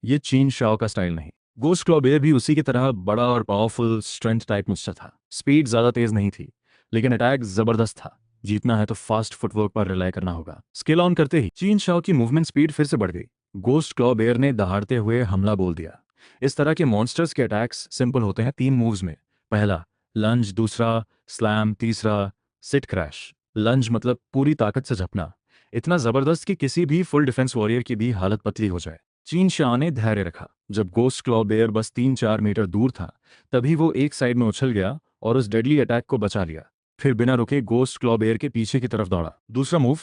ये चीन शाओ का स्टाइल नहीं। गोस्ट क्लॉब बेयर भी उसी की तरह बड़ा और पावरफुल स्ट्रेंथ टाइप मुझसे था। स्पीड ज़्यादा तेज नहीं थी, लेकिन अटैक ज़बरदस्त था। जीतना है तो फास्ट फुटवर्क पर रिलाई करना होगा। स्किल ऑन करते ही चीन शाओ की मूवमेंट स्पीड फिर से बढ़ गई। गोस्ट क्लॉ बेयर ने दहाड़ते हुए हमला बोल दिया। इस तरह के मॉन्स्टर्स के अटैक्स सिंपल होते हैं 3 मूव्स में। पहला लंज, दूसरा स्लैम, तीसरा सिट क्रैश। लंज मतलब पूरी ताकत से झपना, इतना जबरदस्त कि किसी भी फुल डिफेंस वॉरियर की भी हालत पतली हो जाए। चीन शाह ने धैर्य रखा। जब गोस्ट क्लॉ बेयर बस 3-4 मीटर दूर था, तभी वो एक साइड में उछल गया और उस डेडली अटैक को बचा लिया। फिर बिना रुके गोस्ट क्लॉ बेयर के पीछे की तरफ दौड़ा। दूसरा मूव,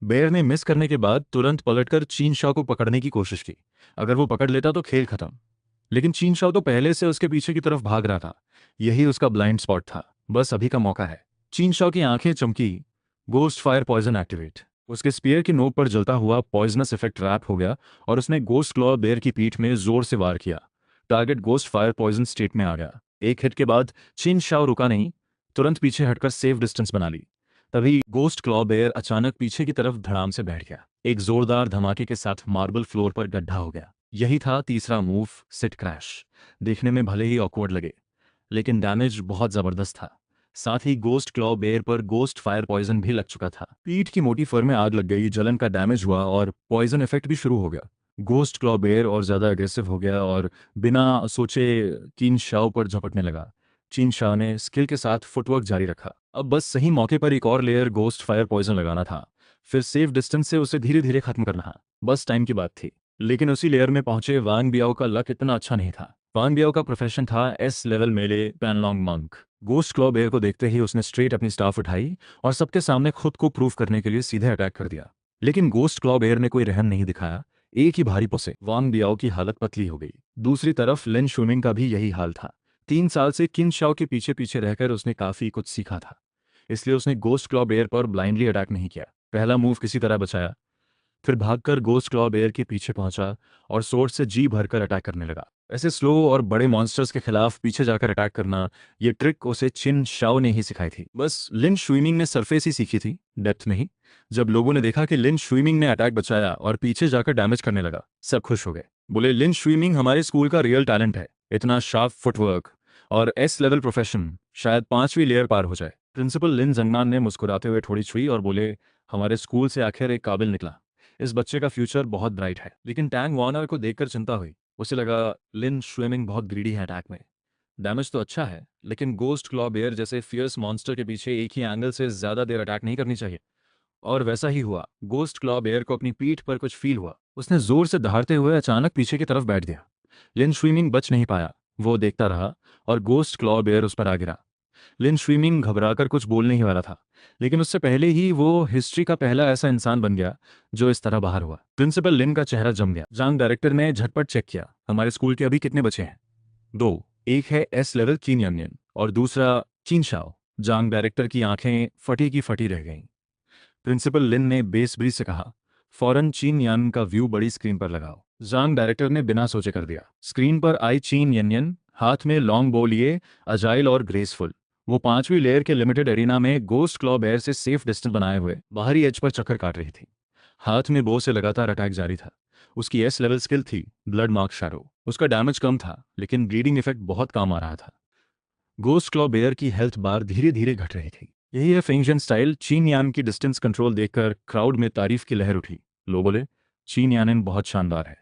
बेयर ने मिस करने के बाद तुरंत पलटकर चीन शाह को पकड़ने की कोशिश की। अगर वो पकड़ लेता तो खेल खत्म। लेकिन चीन शाह तो पहले से उसके पीछे की तरफ भाग रहा था। यही उसका ब्लाइंड स्पॉट था। बस अभी का मौका है। चीन शाह की आंखें चमकी। Ghost fire poison activate. उसके स्पीयर की नोक पर जलता हुआ पॉइजनस इफेक्ट रैप हो गया और उसने गोस्ट क्लॉ बेयर की पीठ में जोर से वार किया। Target ghost fire poison state में आ गया। एक हिट के बाद चीन शाह रुका नहीं, तुरंत पीछे हटकर सेफ डिस्टेंस बना ली। तभी गोस्ट क्लॉ बेयर अचानक पीछे की तरफ धड़ाम से बैठ गया। एक जोरदार धमाके के साथ मार्बल फ्लोर पर गड्ढा हो गया। यही था तीसरा मूव, सिट क्रैश। देखने में भले ही ऑकवर्ड लगे, लेकिन डैमेज बहुत जबरदस्त था। साथ ही गोस्ट क्लॉ बेयर पर गोस्ट फायर पॉइजन भी लग चुका था। पीठ की मोटी फर में आग लग गई, जलन का डैमेज हुआ और पॉइजन इफेक्ट भी शुरू हो गया। गोस्ट क्लॉ बेयर और ज्यादा अग्रेसिव हो गया और बिना सोचे चीन शाओ पर झपटने लगा। चीन शाह ने स्किल के साथ फुटवर्क जारी रखा। अब बस सही मौके पर एक और लेयर गोस्ट फायर पॉइजन लगाना था, फिर सेफ डिस्टेंस से उसे धीरे धीरे खत्म करना। बस टाइम की बात थी। लेकिन उसी लेयर में पहुंचे वांग बियाओ का लक इतना अच्छा नहीं था। वांग बियाओ का प्रोफेशन था एस लेवल मेले पैनलॉन्ग मंक। गोस्ट क्लॉ बेयर को देखते ही उसने स्ट्रेट अपनी स्टाफ उठाई और सबके सामने खुद को प्रूफ करने के लिए सीधे अटैक कर दिया। लेकिन गोस्ट क्लॉ बेयर ने कोई रहम नहीं दिखाया। एक ही भारी पोसे वांग बियाओ की हालत पतली हो गई। दूसरी तरफ लिन शुमिंग का भी यही हाल था। 3 साल से किन शाओ के पीछे पीछे रहकर उसने काफी कुछ सीखा था, इसलिए उसने गोस्ट क्लॉ बेयर पर ब्लाइंडली अटैक नहीं किया। पहला मूव किसी तरह बचाया, फिर भागकर गोस्ट क्लॉ बेयर के पीछे पहुंचा और सोर्ड से जी भरकर अटैक करने लगा। ऐसे स्लो और बड़े मॉन्स्टर्स के खिलाफ पीछे जाकर अटैक करना, ये ट्रिक उसे चिन शाओ ने ही सिखाई थी। बस लिन शुइमिंग ने सरफेस ही सीखी थी, डेप्थ में ही। जब लोगों ने देखा कि लिन शुइमिंग ने अटैक बचाया और पीछे जाकर डैमेज करने लगा, सब खुश हो गए। बोले, लिन शुइमिंग हमारे स्कूल का रियल टैलेंट है। इतना शार्प फुटवर्क और एस लेवल प्रोफेशन, शायद 5वीं लेयर पार हो जाए। प्रिंसिपल लिन जंगनान ने मुस्कुराते हुए थोड़ी छुई और बोले, हमारे स्कूल से आखिर एक काबिल निकला। इस बच्चे का फ्यूचर बहुत ब्राइट है। लेकिन टैंग वार्नर को देखकर चिंता हुई। उसे लगा लिन स्विमिंग बहुत ग्रीडी है अटैक में। डैमेज तो अच्छा है, लेकिन गोस्ट क्लॉ बेयर जैसे फियर्स मॉन्स्टर के पीछे एक ही एंगल से ज्यादा देर अटैक नहीं करनी चाहिए। और वैसा ही हुआ। गोस्ट क्लॉ बेयर को अपनी पीठ पर कुछ फील हुआ। उसने जोर से दहाड़ते हुए अचानक पीछे की तरफ बैठ गया। लिन स्विमिंग बच नहीं पाया। वो देखता रहा और गोस्ट क्लॉ बेयर उस पर आ गिरा। लिन स्विमिंग घबराकर कुछ बोलने ही वाला था, लेकिन उससे पहले ही वो हिस्ट्री का पहला ऐसा इंसान बन गया जो इस तरह बाहर हुआ। प्रिंसिपल लिन का चेहरा जम गया। जांग डायरेक्टर ने झटपट चेक किया। हमारे स्कूल के अभी कितने बचे हैं? दो। एक है एस लेवल चीन यनियन और दूसरा चीन शाओ। जांग डायरेक्टर की आंखें फटी की फटी रह गईं। प्रिंसिपल लिन ने बेसब्री से कहा, फौरन चीन यान का व्यू बड़ी स्क्रीन पर लगाओ। जांग डायरेक्टर ने बिना सोचे कर दिया। स्क्रीन पर आई चीन यनियन, हाथ में लॉन्ग बो लिए, अजाइल और ग्रेसफुल। वो 5वीं लेयर के लिमिटेड एरिना में गोस्ट क्लॉ बेयर से सेफ डिस्टेंस बनाए हुए बाहरी एज पर चक्कर काट रही थी। हाथ में बो से लगातार अटैक जारी था। उसकी एस लेवल स्किल थी ब्लड मार्क शैरो। उसका डैमेज कम था, लेकिन ब्लीडिंग इफेक्ट बहुत काम आ रहा था। गोस्ट क्लॉ बेयर की हेल्थ बार धीरे धीरे घट रही थी। यही है फेंगजन स्टाइल। चीन यान की डिस्टेंस कंट्रोल देखकर क्राउड में तारीफ की लहर उठी। लोग बोले, चीन यानन बहुत शानदार है।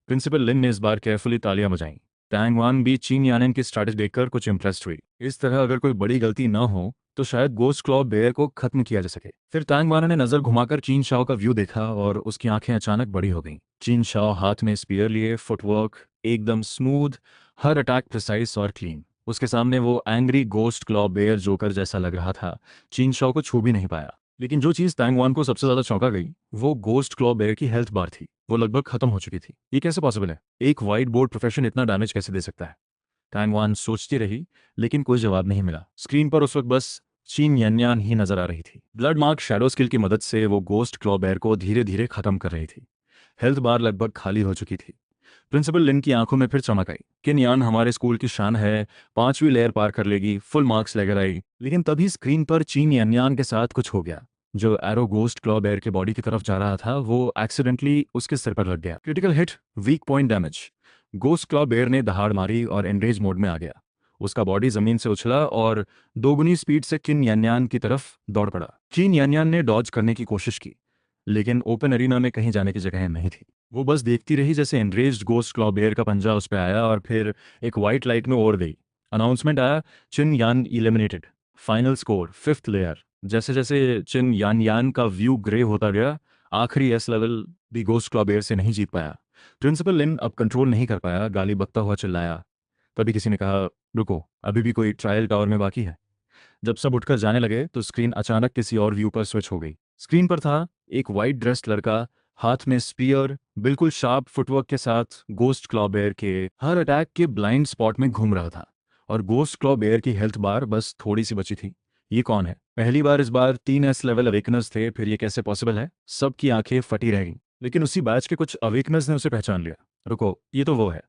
प्रिंसिपल लिन ने इस बार केयरफुली तालियां बजाईं। टैंग वान भी चीन यानन की स्ट्रैटेजी देखकर कुछ इंप्रेस्ड हुई। इस तरह अगर कोई बड़ी गलती न हो तो शायद गोस्ट क्लॉ बेयर को खत्म किया जा सके। फिर टैंग वान ने नजर घुमाकर चीन शाओ का व्यू देखा और उसकी आंखें अचानक बड़ी हो गईं। चीन शाओ हाथ में स्पीयर लिए, फुटवर्क एकदम स्मूथ, हर अटैक प्रिसाइज और क्लीन। उसके सामने वो angry ghost claw bear joker जैसा लग रहा था। चीन शाओ को छू भी नहीं पाया। लेकिन जो चीज टैंग वान को सबसे ज्यादा चौंका गई वो गोस्ट क्लॉ बेयर की हेल्थ बार थी। वो लगभग खत्म हो चुकी थी। ये कैसे पॉसिबल है? एक वाइट बोर्ड प्रोफेशन इतना डैमेज कैसे दे सकता है? टैंग वान सोचती रही, लेकिन कोई जवाब नहीं मिला। स्क्रीन पर उस वक्त बस चीन यनयान ही नजर आ रही थी। ब्लड मार्क शैडो स्किल की मदद से वो गोस्ट क्लॉ बेयर को धीरे धीरे खत्म कर रही थी। हेल्थ बार लगभग खाली हो चुकी थी। प्रिंसिपल लिन की आंखों में फिर चमक आई। किन यान हमारे स्कूल की शान है, 5वीं लेयर पार कर लेगी, फुल मार्क्स लेकर आई। लेकिन तभी स्क्रीन पर चीन यनयान के साथ कुछ हो गया। जो एरो गोस्ट क्लॉ बेयर के बॉडी की तरफ जा रहा था वो एक्सीडेंटली उसके सिर पर लग गया। Critical hit, weak point damage. Ghost claw bear ने दहाड़ मारी और एनरेज मोड में आ गया। उसका बॉडी जमीन से उछला और दोगुनी स्पीड से किन यान्यान की तरफ दौड़ पड़ा। किन यान्यान ने डॉज करने की कोशिश की, लेकिन ओपन एरिना में कहीं जाने की जगह नहीं थी। वो बस देखती रही जैसे एनरेज्ड गोस्ट क्लॉ बेयर का पंजा उस पर आया और फिर एक वाइट लाइट में ओवर गई। अनाउंसमेंट आया, चिन यान eliminated. Final score 5th layer. जैसे जैसे चिन यान यान का व्यू ग्रे होता गया, आखिरी एस लेवल भी गोस्ट क्लॉ बेयर से नहीं जीत पाया। प्रिंसिपल लिन अब कंट्रोल नहीं कर पाया, गाली बकता हुआ चिल्लाया। तभी किसी ने कहा, रुको, अभी भी कोई ट्रायल टावर में बाकी है। जब सब उठकर जाने लगे तो स्क्रीन अचानक किसी और व्यू पर स्विच हो गई। स्क्रीन पर था एक वाइट ड्रेस्ड लड़का, हाथ में स्पीयर, बिल्कुल शार्प फुटवर्क के साथ गोस्ट क्लॉ बेयर के हर अटैक के ब्लाइंड स्पॉट में घूम रहा था। और गोस्ट क्लॉ बेयर की हेल्थ बार बस थोड़ी सी बची थी। ये कौन है? पहली बार इस बार 3S लेवल अवेकनर्स थे, फिर ये कैसे पॉसिबल है? सबकी आंखें फटी रह गईं। लेकिन उसी बैच के कुछ अवेकनर्स ने उसे पहचान लिया। रुको, ये तो वो है।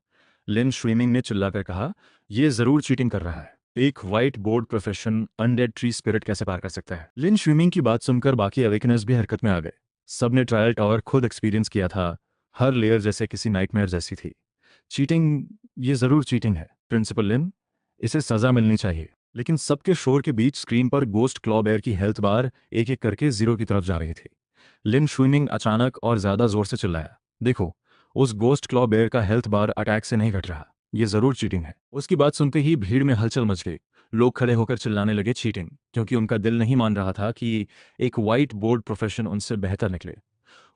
लिन श्रीमिंग ने चिल्लाकर कहा, ये जरूर चीटिंग कर रहा है। एक white board profession undead tree spirit कैसे पार कर सकता है? लिन स्विमिंग की बात सुनकर बाकी अवेकनर्स भी हरकत में आ गए। सबने ट्रायल टावर खुद एक्सपीरियंस किया था। हर लेयर जैसे किसी नाइटमेयर जैसी थी। चीटिंग, ये जरूर चीटिंग है। प्रिंसिपल लिन, इसे सजा मिलनी चाहिए। लेकिन सबके शोर के बीच स्क्रीन पर गोस्ट क्लॉ बेयर की हेल्थ बार एक एक करके 0 की तरफ जा रही थी। लिन स्विमिंग अचानक और ज्यादा जोर से चिल्लाया, देखो, उस गोस्ट क्लॉ बेयर का हेल्थ बार अटैक से नहीं घट रहा। ये जरूर चीटिंग है। उसकी बात सुनते ही भीड़ में हलचल मच गई। लोग खड़े होकर चिल्लाने लगे चीटिंग, क्योंकि उनका दिल नहीं मान रहा था कि एक वाइट बोर्ड प्रोफेशन उनसे बेहतर निकले।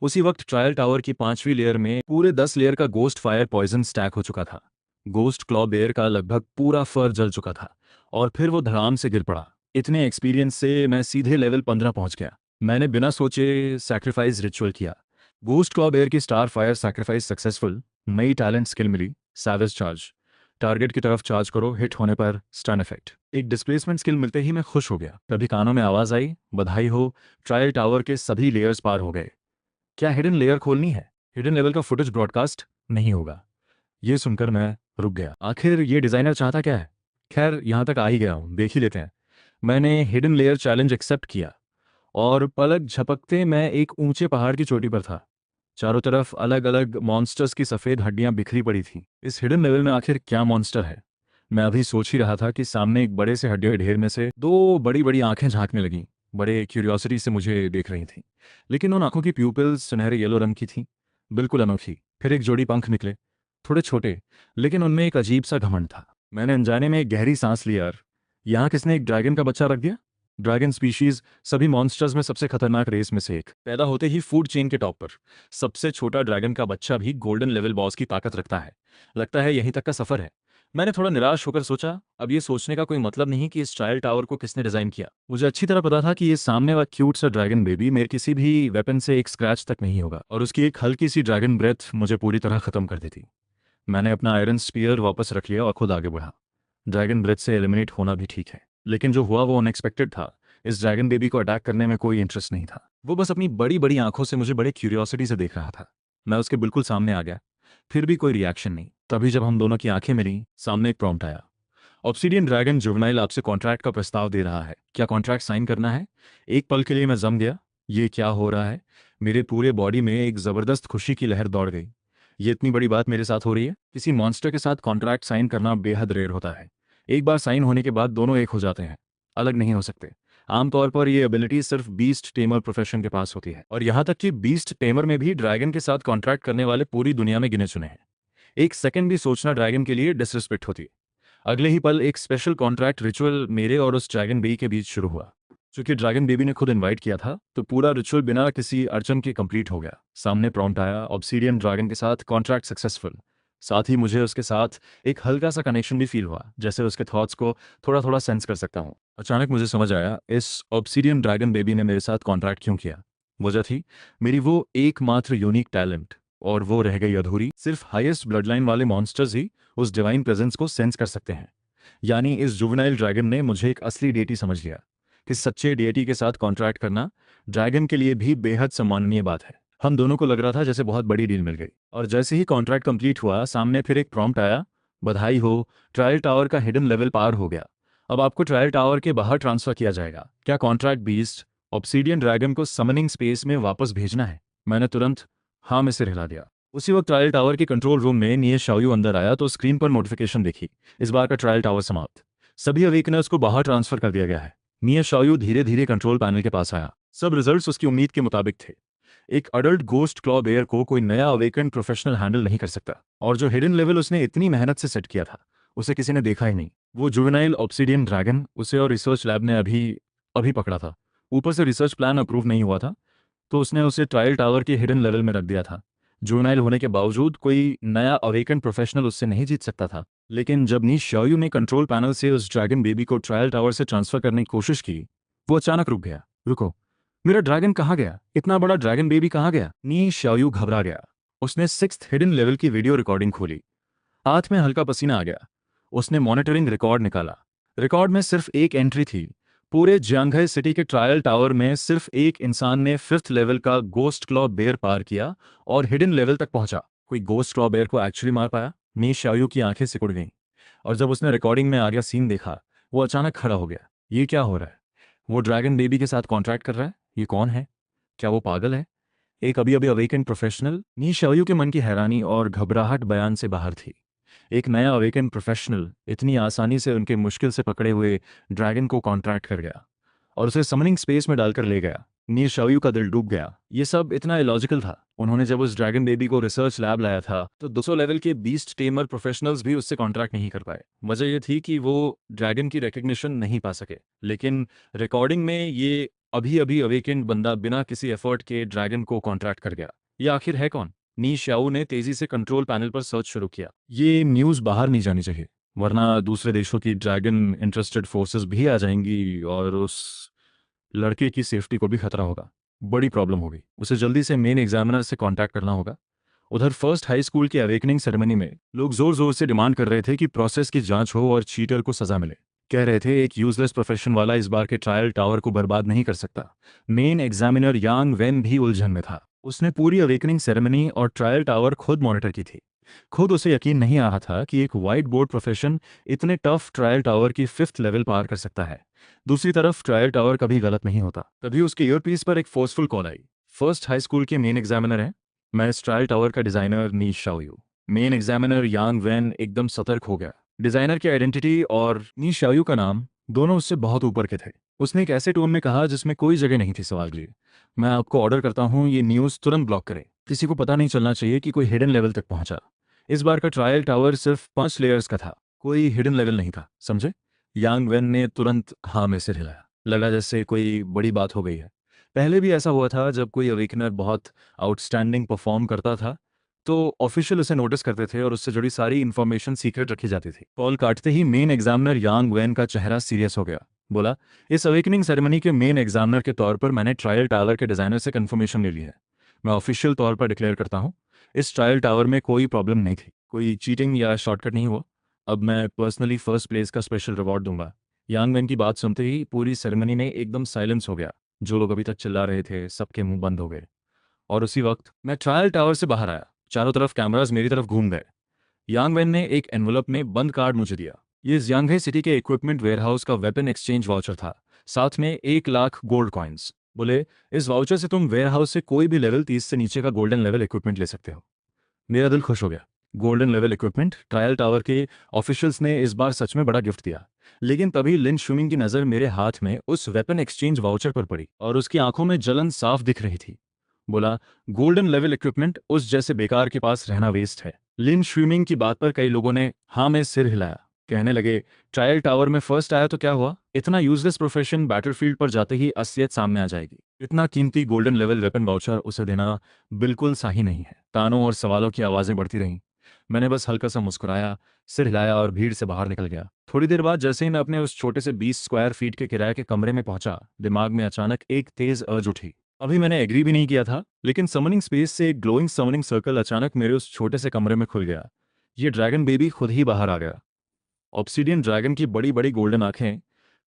उसी वक्त ट्रायल टावर की 5वीं लेयर में पूरे 10 लेयर का गोस्ट फायर पॉइजन स्टैक हो चुका था। गोस्ट क्लॉ बेयर का लगभग पूरा फर जल चुका था और फिर वो धड़ाम से गिर पड़ा। इतने एक्सपीरियंस से मैं सीधे लेवल 15 पहुंच गया। मैंने बिना सोचे सैक्रिफाइस रिचुअल किया। गोस्ट क्लॉ बेयर की स्टार फायर सैक्रिफाइस सक्सेसफुल। नई टैलेंट स्किल मिली, सैवेज चार्ज। टारगेट की तरफ चार्ज करो, हिट होने पर स्टन इफेक्ट। एक डिस्प्लेसमेंट स्किल मिलते ही मैं खुश हो गया। तभी कानों में आवाज आई, बधाई हो, ट्रायल टावर के सभी लेयर्स पार हो गए। क्या हिडन लेयर खोलनी है? हिडन लेवल का फुटेज ब्रॉडकास्ट नहीं होगा। ये सुनकर मैं रुक गया। आखिर ये डिजाइनर चाहता क्या है? खैर, यहां तक आ ही गया हूं, देख ही लेते हैं। मैंने हिडन लेयर चैलेंज एक्सेप्ट किया और पलक झपकते मैं एक ऊंचे पहाड़ की चोटी पर था। चारों तरफ अलग अलग मॉन्स्टर्स की सफेद हड्डियां बिखरी पड़ी थीं। इस हिडन लेवल में आखिर क्या मॉन्स्टर है? मैं अभी सोच ही रहा था कि सामने एक बड़े से हड्डियों के ढेर में से दो बड़ी बड़ी आंखें झांकने लगीं। बड़े क्यूरियोसिटी से मुझे देख रही थीं। लेकिन उन आंखों की प्यूपिल्स सुनहरे येलो रंग की थीं, बिल्कुल अनोखी। फिर एक जोड़ी पंख निकले, थोड़े छोटे, लेकिन उनमें एक अजीब सा घमंड था। मैंने अनजाने में एक गहरी सांस ली। यार, यहाँ किसने एक ड्रैगन का बच्चा रख दिया? ड्रैगन स्पीशीज सभी मॉन्स्टर्स में सबसे खतरनाक रेस में से एक। पैदा होते ही फूड चेन के टॉप पर सबसे छोटा ड्रैगन का बच्चा भी गोल्डन लेवल बॉस की ताकत रखता है। लगता है यहीं तक का सफर है। मैंने थोड़ा निराश होकर सोचा, अब ये सोचने का कोई मतलब नहीं कि इस ट्रायल टावर को किसने डिजाइन किया। मुझे अच्छी तरह पता था कि ये सामने वाला क्यूट सा ड्रैगन बेबी मेरे किसी भी वेपन से एक स्क्रैच तक नहीं होगा, और उसकी एक हल्की सी ड्रैगन ब्रेथ मुझे पूरी तरह खत्म कर देती। मैंने अपना आयरन स्पीयर वापस रख लिया और खुद आगे बढ़ा। ड्रैगन ब्रेथ से एलिमिनेट होना भी ठीक है, लेकिन जो हुआ वो अनएक्सपेक्टेड था। इस ड्रैगन बेबी को अटैक करने में कोई इंटरेस्ट नहीं था। वो बस अपनी बड़ी बड़ी आंखों से मुझे बड़े क्यूरियोसिटी से देख रहा था। मैं उसके बिल्कुल सामने आ गया, फिर भी कोई रिएक्शन नहीं। तभी जब हम दोनों की आंखें मिली, सामने एक प्रॉम्प्ट आया। ऑब्सीडियन ड्रैगन जुवेनाइल आपसे कॉन्ट्रैक्ट का प्रस्ताव दे रहा है, क्या कॉन्ट्रैक्ट साइन करना है? एक पल के लिए मैं जम गया। ये क्या हो रहा है? मेरे पूरे बॉडी में एक जबरदस्त खुशी की लहर दौड़ गई। ये इतनी बड़ी बात मेरे साथ हो रही है। किसी मॉन्स्टर के साथ कॉन्ट्रैक्ट साइन करना बेहद रेयर होता है। एक बार साइन होने के बाद दोनों एक हो जाते हैं, अलग नहीं हो सकते। आमतौर पर ये एबिलिटी सिर्फ बीस्ट टेमर प्रोफेशन के पास होती है, और यहाँ तक कि बीस्ट टेमर में भी ड्रैगन के साथ कॉन्ट्रैक्ट करने वाले पूरी दुनिया में गिने चुने हैं। एक सेकंड भी सोचना ड्रैगन के लिए डिसरिस्पेक्ट होती। अगले ही पल एक स्पेशल कॉन्ट्रैक्ट रिचुअल मेरे और उस ड्रैगन बेबी के बीच शुरू हुआ। चूंकि ड्रैगन बेबी ने खुद इनवाइट किया था, तो पूरा रिचुअल बिना किसी अड़चन के कंप्लीट हो गया। सामने प्रॉम्प्ट आया, ऑब्सीडियन ड्रैगन के साथ कॉन्ट्रैक्ट सक्सेसफुल। साथ ही मुझे उसके साथ एक हल्का सा कनेक्शन भी फील हुआ, जैसे उसके थॉट्स को थोड़ा थोड़ा सेंस कर सकता हूँ। अचानक मुझे समझ आया इस ऑब्सीडियन ड्रैगन बेबी ने मेरे साथ कॉन्ट्रैक्ट क्यों किया। वजह थी मेरी वो एकमात्र यूनिक टैलेंट, और वो रह गई अधूरी। सिर्फ हाईएस्ट ब्लड लाइन वाले मॉन्स्टर्स ही उस डिवाइन प्रेजेंस को सेंस कर सकते हैं। यानी इस जुवेनाइल ड्रैगन ने मुझे एक असली डेटी समझ लिया कि सच्चे डेटी के साथ कॉन्ट्रैक्ट करना ड्रैगन के लिए भी बेहद सम्माननीय बात है। हम दोनों को लग रहा था जैसे बहुत बड़ी डील मिल गई। और जैसे ही कॉन्ट्रैक्ट कंप्लीट हुआ, सामने फिर एक प्रॉम्प्ट आया, बधाई हो, ट्रायल टावर का हिडन लेवल पार हो गया। अब आपको ट्रायल टावर के बाहर ट्रांसफर किया जाएगा। क्या कॉन्ट्रैक्ट बीस्ट ऑब्सीडियन ड्रैगन को समनिंग स्पेस में वापस भेजना है? मैंने तुरंत हाँ में सिर हिला दिया। उसी वक्त ट्रायल टावर के कंट्रोल रूम में निये शाओयू अंदर आया तो स्क्रीन पर नोटिफिकेशन देखी, इस बार का ट्रायल टावर समाप्त, सभी अवेकनर्स को बाहर ट्रांसफर कर दिया गया है। निये शाओयू धीरे धीरे कंट्रोल पैनल के पास आया। सब रिजल्ट्स उसकी उम्मीद के मुताबिक थे। एक अडल्ट गोस्ट क्लॉ बेयर को कोई नया अवेकन प्रोफेशनल हैंडल नहीं कर सकता, और जो हिडन लेवल उसने इतनी मेहनत से सेट किया था, उसे किसी ने देखा ही नहीं। वो जुवेनाइल ऑब्सीडियन ड्रैगन, उसे और रिसर्च लैब ने अभी अभी पकड़ा था। ऊपर से रिसर्च प्लान अप्रूव नहीं हुआ था, तो उसने उसे ट्रायल टावर के हिडन लेवल में रख दिया था। जुवेनाइल होने के बावजूद कोई नया अवेकन प्रोफेशनल उससे नहीं जीत सकता था। लेकिन जब नी शाओयू ने कंट्रोल पैनल से उस ड्रैगन बेबी को ट्रायल टावर से ट्रांसफर करने की कोशिश की, वो अचानक रुक गया। रुको, मेरा ड्रैगन कहाँ गया? इतना बड़ा ड्रैगन बेबी कहाँ गया? नी शाओयू घबरा गया। उसने 6th हिडन लेवल की वीडियो रिकॉर्डिंग खोली। हाथ में हल्का पसीना आ गया। उसने मॉनिटरिंग रिकॉर्ड निकाला। रिकॉर्ड में सिर्फ एक एंट्री थी, पूरे जियांगहाई सिटी के ट्रायल टावर में सिर्फ एक इंसान ने 5th लेवल का गोस्ट क्लॉ बेयर पार किया और हिडन लेवल तक पहुंचा। कोई गोस्ट क्लॉ बेयर को एक्चुअली मार पाया? नी शाओयू की आंखें सिकुड़ गईं, और जब उसने रिकॉर्डिंग में आर्या सीन देखा, वो अचानक खड़ा हो गया। ये क्या हो रहा है? वो ड्रैगन बेबी के साथ कॉन्ट्रैक्ट कर रहा है? ये कौन है? क्या वो पागल है? एक अभी अभी अवेकन प्रोफेशनल? नी शाओयू के मन की हैरानी और घबराहट बयान से बाहर थी। एक नया अवेकन प्रोफेशनल इतनी आसानी से उनके मुश्किल से पकड़े हुए ड्रैगन को कॉन्ट्रैक्ट कर गया और उसे समनिंग स्पेस में डालकर ले गया। नी शाओयू का दिल डूब गया। ये सब इतना इलॉजिकल था। उन्होंने जब उस ड्रैगन बेबी को रिसर्च लैब लाया था, तो 200 लेवल के बीस्ट टेमर प्रोफेशनल्स भी उससे कॉन्ट्रैक्ट नहीं कर पाए। वजह यह थी कि वो ड्रैगन की रिकग्निशन नहीं पा सके। लेकिन रिकॉर्डिंग में ये अभी अभी अवेकेंड बंदा बिना किसी एफर्ट के ड्रैगन को कॉन्ट्रैक्ट कर गया। ये आखिर है कौन? नी शाओ ने तेजी से कंट्रोल पैनल पर सर्च शुरू किया। ये न्यूज़ बाहर नहीं जानी चाहिए, वरना दूसरे देशों की ड्रैगन इंटरेस्टेड फोर्सेस भी आ जाएंगी और उस लड़के की सेफ्टी को भी खतरा होगा। बड़ी प्रॉब्लम होगी। उसे जल्दी से मेन एग्जामिनर से कांटेक्ट करना होगा। उधर फर्स्ट हाई स्कूल की अवेकनिंग सेरेमनी में लोग जोर जोर से डिमांड कर रहे थे कि प्रोसेस की जांच हो और चीटर को सजा मिले। कह रहे थे एक यूजलेस प्रोफेशन वाला इस बार के ट्रायल टावर को बर्बाद नहीं कर सकता। मेन एग्जामिनर यांग वेन भी उलझन में था। उसने पूरी अवेकनिंग सेरेमनी और ट्रायल टावर खुद मॉनिटर की थी। खुद उसे यकीन नहीं आ रहा था कि एक वाइट बोर्ड प्रोफेशन इतने टफ ट्रायल टावर की 5th लेवल पार कर सकता है। दूसरी तरफ ट्रायल टावर कभी गलत नहीं होता। तभी उसके ईयरपीस पर एक फोर्सफुल कॉल आई। फर्स्ट हाई स्कूल के मेन एग्जामिनर हैं, मैं इस ट्रायल टावर का डिजाइनर नी शाओयू। मेन एग्जामिनर यांग वैन एकदम सतर्क हो गया। डिजाइनर की आइडेंटिटी और नी शाओयू का नाम दोनों उससे बहुत ऊपर के थे। उसने एक ऐसे टोन में कहा जिसमें कोई जगह नहीं थी सवाल की। मैं आपको ऑर्डर करता हूँ ये न्यूज़ तुरंत ब्लॉक करें। किसी को पता नहीं चलना चाहिए कि कोई हिडन लेवल तक पहुंचा। इस बार का ट्रायल टावर सिर्फ 5 लेयर्स का था, कोई हिडन लेवल नहीं था, समझे? यांग वेन ने तुरंत हाँ में सिर हिलाया। लगा जैसे कोई बड़ी बात हो गई है। पहले भी ऐसा हुआ था जब कोई अवेकनर बहुत आउटस्टैंडिंग परफॉर्म करता था, तो ऑफिशियल उसे नोटिस करते थे और उससे जुड़ी सारी इन्फॉर्मेशन सीक्रेट रखी जाती थी। कॉल काटते ही मेन एग्जामिनर यांग वैन का चेहरा सीरियस हो गया। बोला, इस अवेकनिंग सेरेमनी के मेन एग्जामिनर के तौर पर मैंने ट्रायल टावर के डिज़ाइनर से कंफर्मेशन ले ली है। मैं ऑफिशियल तौर पर डिक्लेयर करता हूँ, इस ट्रायल टावर में कोई प्रॉब्लम नहीं थी, कोई चीटिंग या शॉर्टकट नहीं हुआ। अब मैं पर्सनली फर्स्ट प्लेस का स्पेशल रिवॉर्ड दूंगा। यांग मैन की बात सुनते ही पूरी सेरेमनी में एकदम साइलेंस हो गया। जो लोग अभी तक चिल्ला रहे थे सबके मुंह बंद हो गए। और उसी वक्त मैं ट्रायल टावर से बाहर आया। चारों तरफ कैमरास मेरी तरफ घूम गए। यांग वैन ने एक एनवलप में बंद कार्ड मुझे दिया। ये जियांगहे सिटी के इक्विपमेंट वेयरहाउस का वेपन एक्सचेंज वाउचर था, साथ में 1 लाख गोल्ड कॉइन्स। बोले, इस वाउचर से तुम वेयरहाउस से कोई भी लेवल 30 से नीचे का गोल्डन लेवल इक्विपमेंट ले सकते हो। मेरा दिल खुश हो गया। Golden level equipment, trial tower के ऑफिशियल्स ने इस बार सच में बड़ा गिफ्ट दिया। लेकिन तभी लिन शुमिंग की नज़र मेरे हाथ में उस वेपन एक्सचेंज वाउचर पर पड़ी और उसकी आंखों में जलन साफ दिख रही थी। बोला, गोल्डन लेवल इक्विपमेंट उस जैसे बेकार के पास रहना वेस्ट है। लिन शुमिंग की बात पर कई लोगों ने हाँ में सिर हिलाया। कहने लगे, ट्रायल टावर में फर्स्ट आया तो क्या हुआ, इतना यूजलेस प्रोफेशन बैटलफील्ड पर जाते ही असलियत सामने आ जाएगी। इतना कीमती गोल्डन लेवल वेपन वाउचर उसे देना बिल्कुल सही नहीं है। तानों और सवालों की आवाज़ें बढ़ती रहीं। मैंने बस हल्का सा मुस्कुराया, सिर हिलाया और भीड़ से बाहर निकल गया। थोड़ी देर बाद जैसे ही मैं अपने उस छोटे से 20 स्क्वायर फीट के किराए के कमरे में पहुंचा, दिमाग में अचानक एक तेज अर्ज उठी। अभी मैंने एग्री भी नहीं किया था, लेकिन समनिंग स्पेस से एक ग्लोइंग समनिंग सर्कल अचानक मेरे उस छोटे से कमरे में खुल गया। ये ड्रैगन बेबी खुद ही बाहर आ गया। ऑब्सिडियन ड्रैगन की बड़ी बड़ी गोल्डन आंखें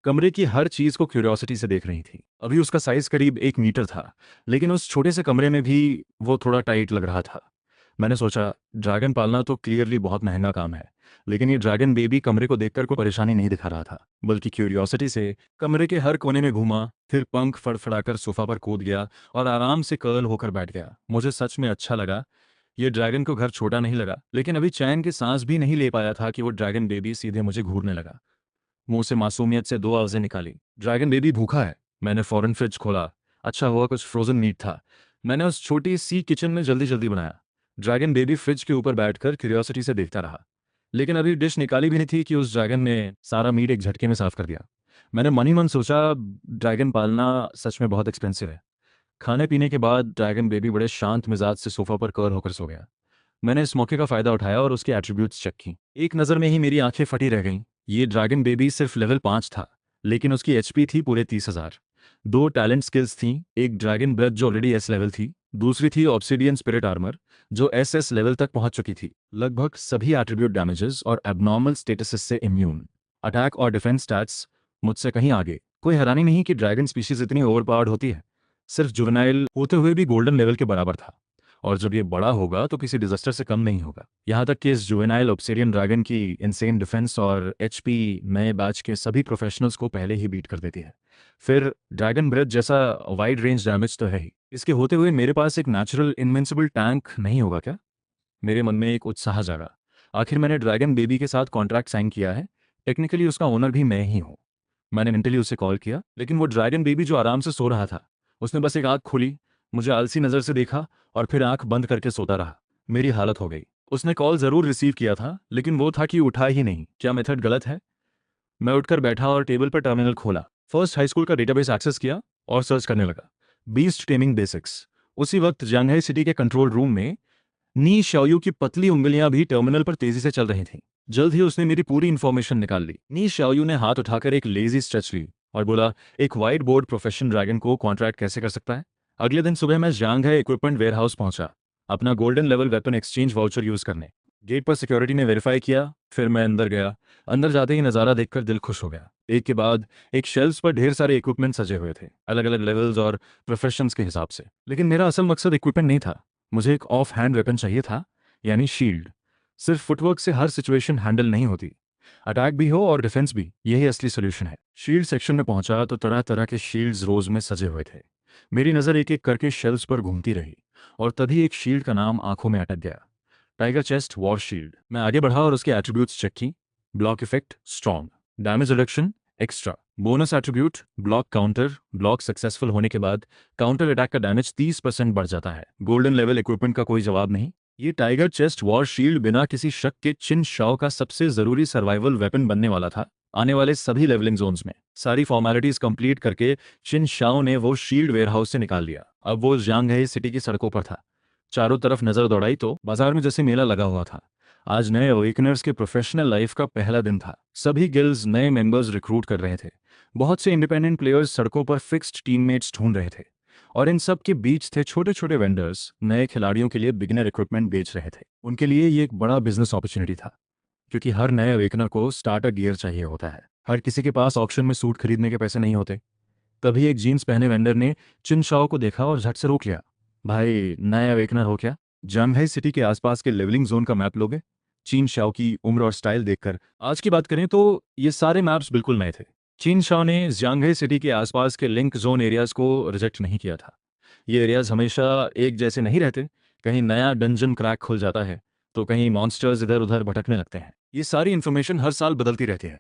कमरे की हर चीज को क्यूरियोसिटी से देख रही थी। अभी उसका साइज करीब 1 मीटर था, लेकिन उस छोटे से कमरे में भी वो थोड़ा टाइट लग रहा था। मैंने सोचा, ड्रैगन पालना तो क्लियरली बहुत महंगा काम है, लेकिन ये ड्रैगन बेबी कमरे को देखकर कोई परेशानी नहीं दिखा रहा था, बल्कि क्यूरियोसिटी से कमरे के हर कोने में घूमा, फिर पंख फड़फड़ाकर सोफा पर कूद गया और आराम से कर्ल होकर बैठ गया। मुझे सच में अच्छा लगा। ये ड्रैगन को घर छोटा नहीं लगा, लेकिन अभी चैन की सांस भी नहीं ले पाया था कि वो ड्रैगन बेबी सीधे मुझे घूरने लगा। मुंह से मासूमियत से 2 आवाजें निकाली, ड्रैगन बेबी भूखा है। मैंने फौरन फ्रिज खोला। अच्छा हुआ कुछ फ्रोजन मीट था। मैंने उस छोटी सी किचन में जल्दी जल्दी बनाया। ड्रैगन बेबी फ्रिज के ऊपर बैठकर क्यूरियोसिटी से देखता रहा, लेकिन अभी डिश निकाली भी नहीं थी कि उस ड्रैगन ने सारा मीट एक झटके में साफ कर दिया। मैंने मन ही मन सोचा, ड्रैगन पालना सच में बहुत एक्सपेंसिव है। खाने पीने के बाद ड्रैगन बेबी बड़े शांत मिजाज से सोफा पर कर्ल होकर सो गया। मैंने इस मौके का फायदा उठाया और उसके एट्रीब्यूट्स चेक की। एक नज़र में ही मेरी आंखें फटी रह गईं। ये ड्रैगन बेबी सिर्फ लेवल 5 था, लेकिन उसकी एचपी थी पूरे 30,000। 2 टैलेंट स्किल्स थीं, एक ड्रैगन ब्रेथ जो ऑलरेडी एस लेवल थी, दूसरी थी ऑब्सिडियन स्पिरिट आर्मर जो एसएस लेवल तक पहुंच चुकी थी। लगभग सभी एट्रीब्यूट डैमेजेस और एबनॉर्मल स्टेटसेस से इम्यून। अटैक और डिफेंस स्टैट्स मुझसे कहीं आगे। कोई हैरानी नहीं कि ड्रैगन स्पीशीज इतनी ओवरपावर्ड होती है। सिर्फ जुवेनाइल होते हुए भी गोल्डन लेवल के बराबर था, और जब ये बड़ा होगा तो किसी डिजास्टर से कम नहीं होगा। यहाँ तक कि इस जुवेनाइल ऑब्सिडियन ड्रैगन की इनसेन डिफेंस और एचपी नए बैच के सभी प्रोफेशनल्स को पहले ही बीट कर देती है। फिर ड्रैगन ब्रेथ जैसा वाइड रेंज डैमेज तो है ही, इसके होते हुए मेरे पास एक नेचुरल इनविंसिबल टैंक नहीं होगा क्या? मेरे मन में एक उत्साह जागा। आखिर मैंने ड्रैगन बेबी के साथ कॉन्ट्रैक्ट साइन किया है, टेक्निकली उसका ओनर भी मैं ही हूँ। मैंने मेंटली उसे कॉल किया, लेकिन वो ड्रैगन बेबी जो आराम से सो रहा था, उसने बस एक आंख खोली, मुझे आलसी नज़र से देखा और फिर आंख बंद करके सोता रहा। मेरी हालत हो गई। उसने कॉल ज़रूर रिसीव किया था, लेकिन वो था कि उठा ही नहीं। क्या मेथड गलत है? मैं उठकर बैठा और टेबल पर टर्मिनल खोला। फर्स्ट हाई स्कूल का डेटाबेस एक्सेस किया और सर्च करने लगा। Beast taming basics. उसी वक्त जांघाई सिटी के कंट्रोल रूम में नी शाओयू की पतली उंगलियां भी टर्मिनल पर तेजी से चल रही थीं। जल्द ही उसने मेरी पूरी इंफॉर्मेशन निकाल ली। नी शाओयू ने हाथ उठाकर एक लेजी स्ट्रेच ली और बोला, एक वाइट बोर्ड प्रोफेशन ड्रैगन को कॉन्ट्रैक्ट कैसे कर सकता है? अगले दिन सुबह मैं जांघाई इक्विपमेंट वेयरहाउस पहुंचा, अपना golden level weapon exchange voucher use करने। गेट पर सिक्योरिटी ने वेरीफाई किया, फिर मैं अंदर गया। अंदर जाते ही नज़ारा देखकर दिल खुश हो गया। एक के बाद एक शेल्फ्स पर ढेर सारे इक्विपमेंट सजे हुए थे, अलग अलग लेवल्स और प्रोफेशंस के हिसाब से। लेकिन मेरा असल मकसद इक्विपमेंट नहीं था, मुझे एक ऑफ हैंड वेपन चाहिए था, यानी शील्ड। सिर्फ फुटवर्क से हर सिचुएशन हैंडल नहीं होती, अटैक भी हो और डिफेंस भी, यही असली सोल्यूशन है। शील्ड सेक्शन में पहुंचा तो तरह तरह के शील्ड्स रोज में सजे हुए थे। मेरी नज़र एक एक करके शेल्फ्स पर घूमती रही और तभी एक शील्ड का नाम आंखों में अटक गया, टाइगर चेस्ट वॉर शील्ड। मैं आगे बढ़ा और उसके एट्रीब्यूट्स चेक की। Block effect strong, damage reduction extra, bonus attribute block counter, block successful होने के बाद काउंटर अटैक का डैमेज 30% बढ़ जाता है। गोल्डन लेवल इक्विपमेंट का कोई जवाब नहीं। ये टाइगर चेस्ट वॉर शील्ड बिना किसी शक के चिन शाओ का सबसे जरूरी सर्वाइवल वेपन बनने वाला था। आने वाले सभी लेवलिंग जोन्स में। सारी फॉर्मेलिटीज कंप्लीट करके चिन शाओ ने वो शील्ड वेयरहाउस से निकाल लिया। अब वो जांगहे सिटी की सड़कों पर था। चारों तरफ नजर दौड़ाई तो बाजार में जैसे मेला लगा हुआ था। आज नए अवेकनर्स के प्रोफेशनल लाइफ का पहला दिन था। सभी गिल्ड्स नए मेंबर्स रिक्रूट कर रहे थे। बहुत से इंडिपेंडेंट प्लेयर्स सड़कों पर फिक्स्ड टीममेट्स ढूंढ रहे थे। और इन सब के बीच थे छोटे छोटे वेंडर्स, नए खिलाड़ियों के लिए बिगिनर इक्विपमेंट बेच रहे थे। उनके लिए ये एक बड़ा बिजनेस अपॉर्चुनिटी था, क्योंकि हर नए अवेकनर को स्टार्टर गियर चाहिए होता है। हर किसी के पास ऑक्शन में सूट खरीदने के पैसे नहीं होते। तभी एक जीन्स पहने वेंडर ने चिन शाओ को देखा और झट से रोक लिया। भाई, नया अवेकनर हो क्या? जांघाई सिटी के आसपास के लेवलिंग जोन का मैप लोगे? चीन शाओ की उम्र और स्टाइल देखकर आज की बात करें तो ये सारे मैप्स बिल्कुल नए थे। चीन शाओ ने जांघाई सिटी के आसपास के लिंक जोन एरियाज को रिजेक्ट नहीं किया था। ये एरियाज हमेशा एक जैसे नहीं रहते। कहीं नया डंजन क्रैक खुल जाता है तो कहीं मॉन्स्टर्स इधर उधर भटकने लगते हैं। ये सारी इन्फॉर्मेशन हर साल बदलती रहती है।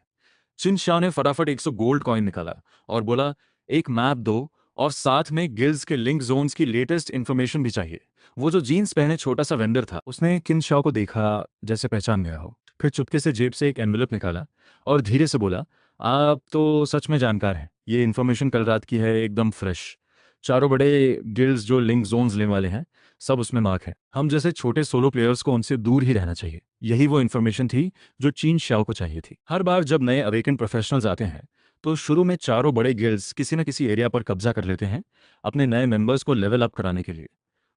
चिन शाह ने फटाफट 100 गोल्ड कॉइन निकाला और बोला, एक मैप दो और साथ में गिल्ड्स के लिंक जोन्स की लेटेस्ट इन्फॉर्मेशन भी चाहिए। वो जो जीन्स पहने छोटा सा वेंडर था, उसने किन शाह को देखा जैसे पहचान गया हो। फिर चुपके से जेब से एक एनवेलप निकाला और धीरे से बोला, आप तो सच में जानकार हैं। ये इन्फॉर्मेशन कल रात की है, एकदम फ्रेश। चारों बड़े गिल्ड्स जो लिंक जोन्स लेने वाले हैं, सब उसमें मार्क है। हम जैसे छोटे सोलो प्लेयर्स को उनसे दूर ही रहना चाहिए। यही वो इन्फॉर्मेशन थी जो चीन शाओ को चाहिए थी। हर बार जब नए अवेकन प्रोफेशनल्स आते हैं तो शुरू में चारों बड़े गिल्ड्स किसी न किसी एरिया पर कब्जा कर लेते हैं अपने नए मेंबर्स को लेवल अप कराने के लिए।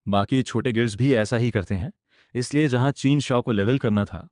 बाकी छोटे गिल्ड्स भी ऐसा ही करते हैं। इसलिए जहां चीन शाओ को लेवल करना था,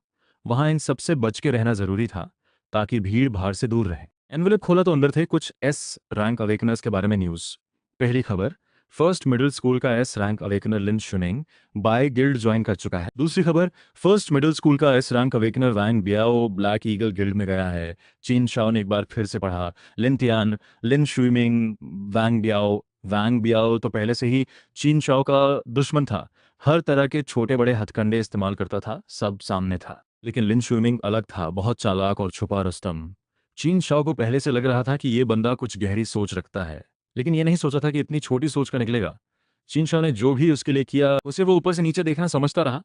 वहां इन सबसे बच के रहना जरूरी था, ताकि भीड़ भाड़ से दूर रहे। एनवेलप खोला तो अंदर थे कुछ एस रैंक अवेकनर्स के बारे में न्यूज़। पहली खबर, फर्स्ट मिडिल स्कूल का एस रैंक अवेकनर लिन शुनिंग बाय गिल्ड ज्वाइन कर चुका है। दूसरी खबर, फर्स्ट मिडिल स्कूल का एस रैंक अवेकनर वैंग बियाओ ब्लैक ईगल गिल्ड में गया है। चीन शाओ ने एक बार फिर से पढ़ा, लिन तियान, लिन शुइमिंग, वैंग बियाओ। वैंग बियाओ तो पहले से ही चीन शाओ का दुश्मन था। हर तरह के छोटे बड़े हथकंडे इस्तेमाल करता था, सब सामने था। लेकिन लिन शुइमिंग अलग था, बहुत चालाक और छुपा रुस्तम। चीन शाओ को पहले से लग रहा था कि ये बंदा कुछ गहरी सोच रखता है, लेकिन ये नहीं सोचा था कि इतनी छोटी सोच का निकलेगा। चीन शाह ने जो भी उसके लिए किया उसे वो ऊपर से नीचे देखना समझता रहा।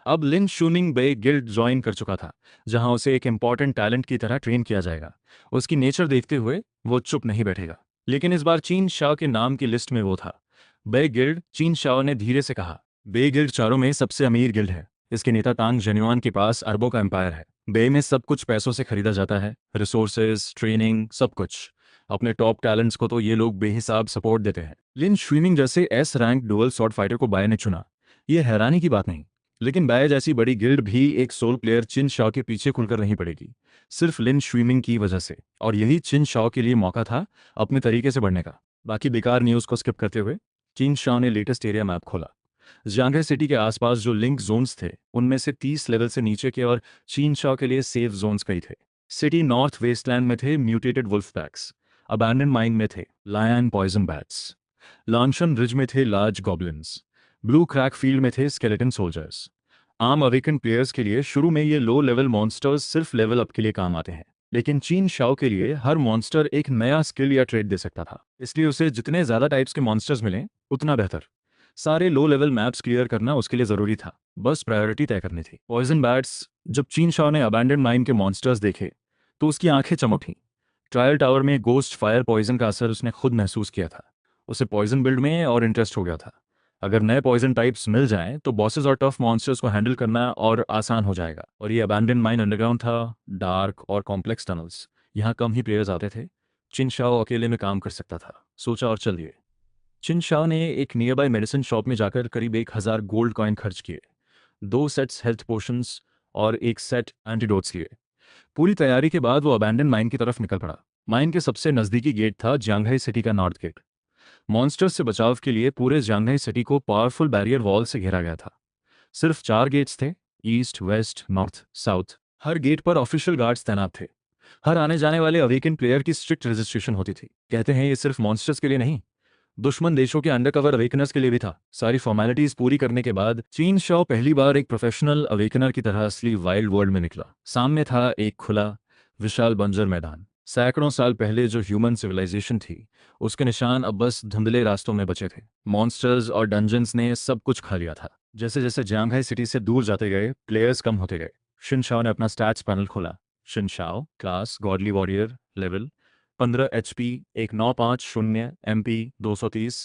अब लिन शूनिंग बे गिल्ड ज्वाइन कर चुका था, जहां उसे एक इंपॉर्टेंट टैलेंट की तरह ट्रेन किया जाएगा। उसकी नेचर देखते हुए वो चुप नहीं बैठेगा। लेकिन इस बार चीन शाह के नाम की लिस्ट में वो था, बे गिल्ड। चीन शाह ने धीरे से कहा, बे गिल्ड चारों में सबसे अमीर गिल्ड है। इसके नेता तांग जेन्युआन के पास अरबों का एम्पायर है। बे में सब कुछ पैसों से खरीदा जाता है, रिसोर्सेज, ट्रेनिंग, सब कुछ। अपने टॉप टैलेंट्स को तो ये लोग बेहिसाब सपोर्ट देते हैं। लिन स्विमिंग जैसे S rank dual shot fighter को बाय ने चुना, ये हैरानी की बात नहीं। लेकिन बाय जैसी बड़ी गिल्ड भी एक सोल प्लेयर चिन शाओ के पीछे खुलकर नहीं पड़ेगी, सिर्फ लिन स्विमिंग की वजह से। और यही चिन शाओ के लिए मौका था अपने तरीके से बढ़ने का। बाकी बेकार न्यूज़ को स्किप करते हुए चिन शाओ ने लेटेस्ट एरिया मैप खोला। जांघे सिटी के आसपास जो लिंक जोन्स थे, उनमें से 30 लेवल से नीचे के और चीन शाओ के लिए सेफ जोन्स कई थे। सिटी नॉर्थ वेस्टलैंड में थे mutated wolf packs, abandon mine में थे लायन पॉइजन बैट्स, लॉन्शन रिज में थे large goblins, blue crack field में थे स्केलेटन सोल्जर्स। आम अवेकन प्लेयर्स के लिए शुरू में ये लो लेवल मॉन्स्टर्स सिर्फ लेवल अप के लिए काम आते हैं, लेकिन चीन शाओ के लिए हर मॉन्स्टर एक नया स्किल या ट्रेड दे सकता था। इसलिए उसे जितने ज्यादा टाइप्स के मॉन्स्टर्स मिले उतना बेहतर। सारे लो लेवल मैप्स क्लियर करना उसके लिए जरूरी था, बस प्रायोरिटी तय करनी थी। पॉइजन बैट्स, जब चीन शाओ ने अबैंडन माइन के मॉन्स्टर्स देखे तो उसकी आंखें चमक उठी। ट्रायल टावर में गोस्ट फायर पॉइजन का असर उसने खुद महसूस किया था। उसे पॉइजन बिल्ड में और इंटरेस्ट हो गया था। अगर नए पॉइजन टाइप्स मिल जाएं तो बॉसेस और टफ मॉन्स्टर्स को हैंडल करना और आसान हो जाएगा। और ये अबैंडन माइन अंडरग्राउंड था, डार्क और कॉम्प्लेक्स टनल्स, यहाँ कम ही प्लेयर्स आते थे। चिन शाओ अकेले में काम कर सकता था। सोचा और चल दिए। चिन शाओ ने एक नियर बाय मेडिसिन शॉप में जाकर करीब 1000 गोल्ड कॉइन खर्च किए, 2 सेट्स हेल्थ पोशंस और एक सेट एंटीडोट्स लिए। पूरी तैयारी के बाद वो अबैंडन माइन की तरफ निकल पड़ा। माइन के सबसे नज़दीकी गेट था जांघाई सिटी का नॉर्थ गेट। मॉन्स्टर्स से बचाव के लिए पूरे जांघाई सिटी को पावरफुल बैरियर वॉल से घेरा गया था। सिर्फ 4 गेट्स थे, ईस्ट, वेस्ट, नॉर्थ, साउथ। हर गेट पर ऑफिशियल गार्ड्स तैनात थे। हर आने जाने वाले अवेकन प्लेयर की स्ट्रिक्ट रजिस्ट्रेशन होती थी। कहते हैं ये सिर्फ मॉन्स्टर्स के लिए नहीं, दुश्मन देशों के अंडरकवर अवेकनर्स के लिए भी था। सारी फॉर्मेलिटीज पूरी करने के बाद चीन शाओ पहली बार एक प्रोफेशनल अवेकनर की तरह असली वाइल्ड वर्ल्ड में निकला। सामने था एक खुला विशाल बंजर मैदान। सैकड़ों साल पहले जो ह्यूमन सिविलाइजेशन थी, उसके निशान अब बस धुंधले रास्तों में बचे थे। मॉन्स्टर्स और डंजन्स ने सब कुछ खा लिया था। जैसे जैसे जांघाई सिटी से दूर जाते गए, प्लेयर्स कम होते गए। शिन शाओ ने अपना स्टैट्स पैनल खोला। Xinshao class godly warrior level 15 HP, 1950 MP 230,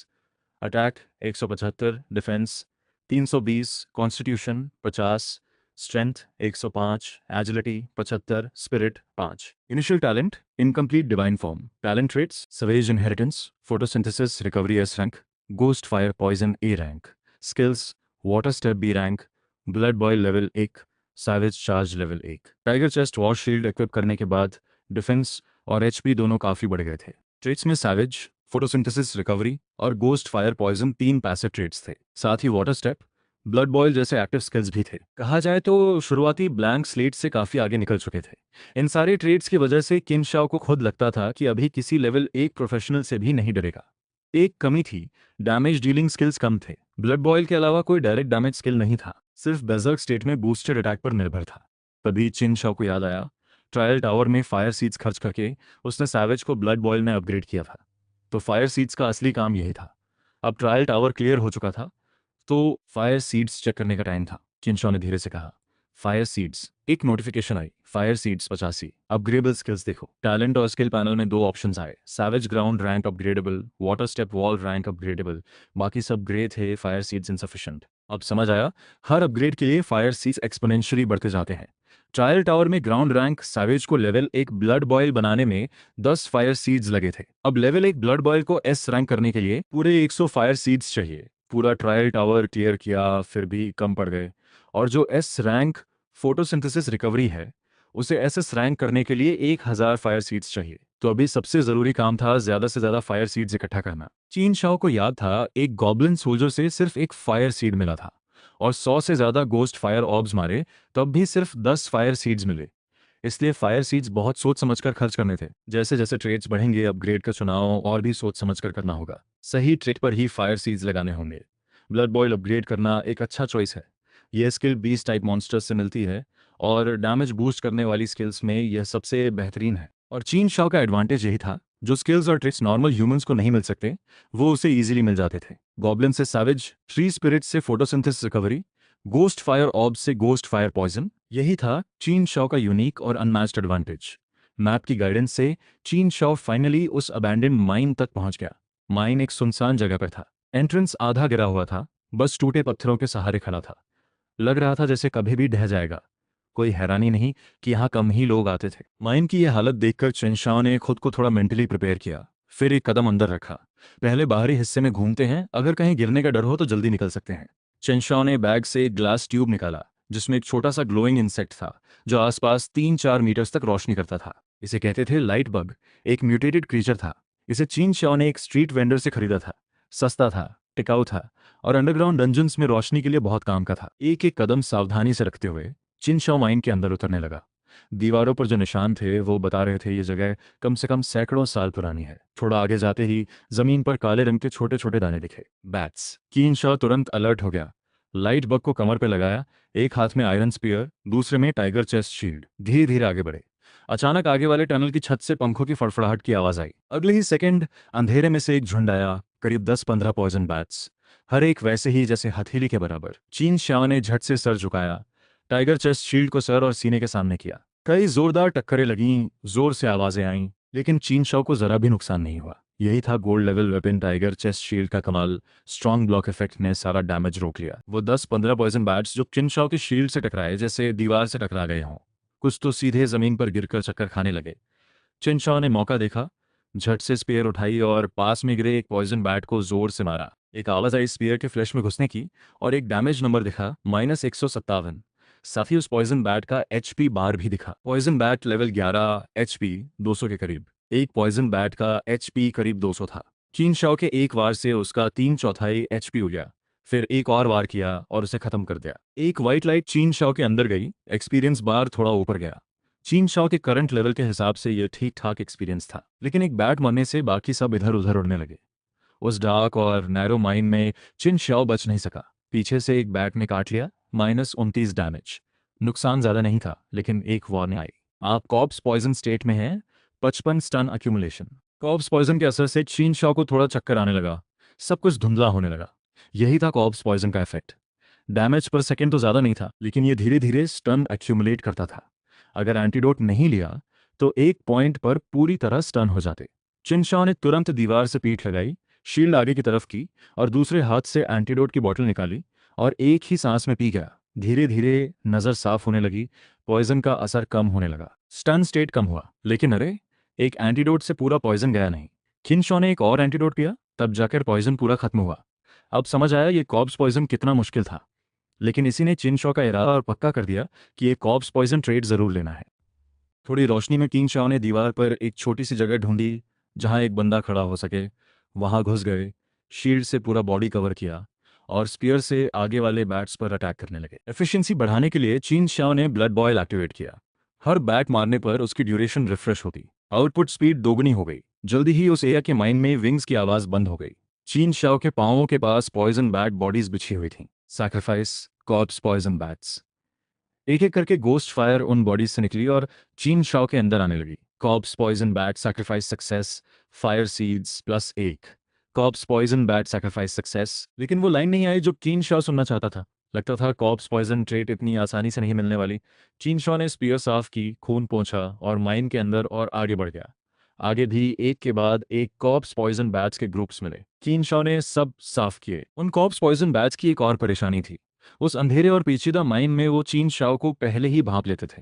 attack 175, defence 320, constitution 50, strength 105, agility 75, spirit 5। Initial talent incomplete divine form. Talent traits savage inheritance, photosynthesis recovery S rank, ghost fire poison A rank. Skills water step B rank, blood boil level 1, savage charge level 1। Tiger chest war shield equip करने के बाद defence और HP दोनों काफ़ी बढ़ गए थे। Traits में सैवेज, फोटोसिंथेसिस रिकवरी और ghost fire poison 3 passive traits थे। साथ ही वाटर स्टेप, ब्लड बॉयल जैसे एक्टिव स्किल्स भी थे। कहा जाए तो शुरुआती ब्लैंक स्लेट से काफ़ी आगे निकल चुके थे। इन सारे ट्रेट्स की वजह से किन शाओ को खुद लगता था कि अभी किसी लेवल 1 प्रोफेशनल से भी नहीं डरेगा। एक कमी थी, डैमेज डीलिंग स्किल्स कम थे। ब्लड बॉयल के अलावा कोई डायरेक्ट डैमेज स्किल नहीं था, सिर्फ बेजर्क स्टेट में बूस्टेड अटैक पर निर्भर था। तभी चिन शाओ को याद आया, ट्रायल टावर में फायर सीड्स खर्च करके उसने सैवेज को ब्लड बॉयल में अपग्रेड किया था। तो फायर सीड्स का असली काम यही था। अब ट्रायल टावर क्लियर हो चुका था, तो फायर सीड्स चेक करने का टाइम था। चिन शाओ ने धीरे से कहा, फायर सीड्स। एक नोटिफिकेशन आई, फायर सीड्स 85, अपग्रेडेबल स्किल्स देखो। टैलेंट और स्किल पैनल में 2 ऑप्शंस आए, savage ground rank upgradable, water step wall rank upgradable. बाकी सब ग्रे थे, फायर सीड्स इनसफिशिएंट। अब समझ आया, हर अपग्रेड के लिए फायर सीड्स एक्सपोनेंशियली बढ़ते जाते हैं। ट्रायल टावर में ग्राउंड रैंक सैवेज को लेवल 1 ब्लड बॉयल बनाने में 10 फायर सीड्स लगे थे। अब लेवल 1 ब्लड बॉयल को एस रैंक करने के लिए पूरे 100 फायर सीड्स चाहिए। पूरा ट्रायल टावर क्लियर किया, फिर भी कम पड़ गए। और जो एस रैंक फोटोसिंथेसिस रिकवरी है, उसे एसएस रैंक करने के लिए 1000 फायर सीड्स चाहिए। तो अभी सबसे जरूरी काम था ज्यादा से ज्यादा फायर सीड्स इकट्ठा करना। चीन शाओ को याद था, एक गॉब्लिन सोल्जर से सिर्फ एक फायर सीड मिला था और 100 से ज्यादा गोस्ट फायर ऑब्स मारे तब भी सिर्फ 10 फायर सीड्स मिले। इसलिए फायर सीड्स बहुत सोच समझकर खर्च करने थे। जैसे जैसे ट्रेड्स बढ़ेंगे, अपग्रेड का चुनाव और भी सोच समझकर करना होगा। सही ट्रेड पर ही फायर सीड्स लगाने होंगे। ब्लड बॉयल अपग्रेड करना एक अच्छा चॉइस है। यह स्किल 20 टाइप मॉन्स्टर्स से मिलती है और डैमेज बूस्ट करने वाली स्किल्स में यह सबसे बेहतरीन है। और चीन शाओ का एडवांटेज यही था, जो स्किल्स और ट्रिक्स नॉर्मल ह्यूमंस को नहीं मिल सकते, वो उसे इजीली मिल जाते थे। गॉब्लिन से सैवेज, ट्री स्पिरिट से फोटोसिंथेसिस रिकवरी, गोस्ट फायर ऑब से गोस्ट फायर पॉइजन। यही था चीन शाओ का यूनिक और अनमैच्ड एडवांटेज। मैप की गाइडेंस से चीन शाओ फाइनली उस अबैंडन्ड माइन तक पहुंच गया। माइन एक सुनसान जगह पर था। एंट्रेंस आधा गिरा हुआ था, बस टूटे पत्थरों के सहारे खड़ा था। लग रहा था जैसे कभी भी ढह जाएगा। कोई हैरानी नहीं कि यहाँ कम ही लोग आते थे। माइन की यह हालत देखकर चिन शाओ ने खुद को थोड़ा मेंटली प्रिपेयर किया। फिर एक कदम अंदर रखा। पहले बाहरी हिस्से में घूमते हैं, अगर कहीं गिरने का डर हो तो जल्दी निकल सकते हैं। चिन शाओ ने बैग से एक ग्लास ट्यूब निकाला, जिसमें एक छोटा सा ग्लोइंग इंसेक्ट था, जो आसपास 3-4 मीटर्स तक रोशनी करता था। इसे कहते थे लाइट बग। एक म्यूटेटेड क्रीचर था। इसे चिन शाओ ने एक स्ट्रीट वेंडर से खरीदा था। सस्ता था, टिकाऊ था और अंडरग्राउंड डंजन्स में रोशनी के लिए बहुत काम का था। एक एक कदम सावधानी से रखते हुए चिन शाओ माइन के अंदर उतरने लगा। दीवारों पर जो निशान थे वो बता रहे थे ये जगह कम से कम सैकड़ों साल पुरानी है। थोड़ा आगे जाते ही जमीन पर काले रंग के छोटे छोटे दाने दिखे, बैट्स। चिन शाओ तुरंत अलर्ट हो गया। लाइट बग को कमर पर लगाया, एक हाथ में आयरन स्पीयर, दूसरे में टाइगर चेस्ट शील्ड। धीरे धीरे आगे बढ़े। अचानक आगे वाले टनल की छत से पंखों की फड़फड़ाहट की आवाज आई। अगले ही सेकंड अंधेरे में से एक झुंड आया, करीब 10-15 पॉइजन बैट्स, हर एक वैसे ही जैसे हथेली के बराबर। चिन शाओ ने झट से सर झुकाया, टाइगर चेस्ट शील्ड को सर और सीने के सामने किया। कई जोरदार टक्करें लगीं, जोर से आवाजें आईं, लेकिन चिन शाओ को जरा भी नुकसान नहीं हुआ। यही था gold level weapon tiger chest shield का कमाल। स्ट्रॉन्ग ब्लॉक इफेक्ट ने सारा डैमेज रोक लिया। वो 10-15 पॉइजन बैट्स जो चिन शाओ की शील्ड से टकराए जैसे दीवार से टकरा गए हों, कुछ तो सीधे जमीन पर गिरकर चक्कर खाने लगे। चिन शाओ ने मौका देखा, झट से स्पीयर उठाई और पास में गिरे एक पॉइजन बैट को जोर से मारा। एक आवाज आई स्पीयर के फ्लैश में घुसने की और एक डैमेज नंबर दिखा, -157। साथ ही उस पॉइजन बैट का HP बार भी दिखा। पॉइजन बैट लेवल 11, HP 200 के करीब। एक पॉइजन बैट का HP करीब 200 था। चिन शाओ के एक वार से उसका 3/4 HP उड़ गया। फिर एक और वार किया और उसे खत्म कर दिया। एक व्हाइट लाइट चिन शाओ के अंदर गई, एक्सपीरियंस बार थोड़ा ऊपर गया। चिन शाओ के करंट लेवल के हिसाब से यह ठीक ठाक एक्सपीरियंस था, लेकिन एक बैट मरने से बाकी सब इधर उधर उड़ने लगे। उस डार्क और नैरो माइन में चिन शाओ बच नहीं सका। पीछे से एक बैट ने काट लिया, -29 डैमेज। नुकसान ज्यादा नहीं था, लेकिन एक वार्निंग आई। आप कॉर्प्स पॉइजन स्टेट में हैं, 55 स्टन अक्यूमुलेशन। कॉर्प्स पॉइजन के असर से चिन शाओ को थोड़ा चक्कर आने लगा, सब कुछ धुंधला होने लगा। यही था कॉर्प्स पॉइजन का इफेक्ट। डैमेज पर सेकेंड तो ज्यादा नहीं था, लेकिन ये धीरे धीरे स्टन अक्यूमुलेट करता था। अगर एंटीडोट नहीं लिया तो एक पॉइंट पर पूरी तरह स्टन हो जाते। चिनशाओ ने तुरंत दीवार से पीठ लगाई, शील्ड आगे की तरफ की और दूसरे हाथ से एंटीडोट की बोतल निकाली और एक ही सांस में पी गया। धीरे धीरे नज़र साफ होने लगी, पॉइजन का असर कम होने लगा, स्टन स्टेट कम हुआ। लेकिन अरे, एक एंटीडोट से पूरा पॉइजन गया नहीं। चिनशाओ ने एक और एंटीडोट पिया, तब जाकर पॉइजन पूरा खत्म हुआ। अब समझ आया ये कॉर्प्स पॉइजन कितना मुश्किल था। लेकिन इसी ने चिनशाओ का इरादा और पक्का कर दिया कि ये कॉर्प्स पॉइजन ट्रेड जरूर लेना है। थोड़ी रोशनी में चिनशाओ ने दीवार पर एक छोटी सी जगह ढूंढी जहां एक बंदा खड़ा हो सके। वहां घुस गए, शील्ड से पूरा बॉडी कवर किया और स्पीयर से आगे वाले बैट्स पर अटैक करने लगे। एफिशिएंसी बढ़ाने के लिए चिनशाओ ने ब्लड बॉयल एक्टिवेट किया। हर बैट मारने पर उसकी ड्यूरेशन रिफ्रेश होती, आउटपुट स्पीड दोगुनी हो गई। जल्दी ही उस एयर के माइंड में विंग्स की आवाज बंद हो गई। चिनशाओ के पांवों के पास पॉइजन बैट बॉडीज बिछी हुई थीं। Sacrifice, corpse poison bats. एक एक करके गोस्ट फायर उन बॉडीज से निकली और चिनशाओ के अंदर आने लगी। Corpse poison bat sacrifice success, fire seeds +1। Corpse poison bat sacrifice success. लेकिन वो लाइन नहीं आई जो चिनशाओ सुनना चाहता था। लगता था कॉर्प्स पॉइजन ट्रेट इतनी आसानी से नहीं मिलने वाली। चिनशाओ ने स्पीयर साफ की, खून पोंछा और माइन के अंदर और आगे बढ़ गया। आगे भी एक के बाद एक कॉर्प्स पॉइजन बैट्स के ग्रुप्स मिले। चिनशाओ ने सब साफ किए। उन कॉर्प्स पॉइजन बैट्स की एक और परेशानी थी। उस अंधेरे और पेचीदा माइन में वो चिनशाओ को पहले ही भांप लेते थे।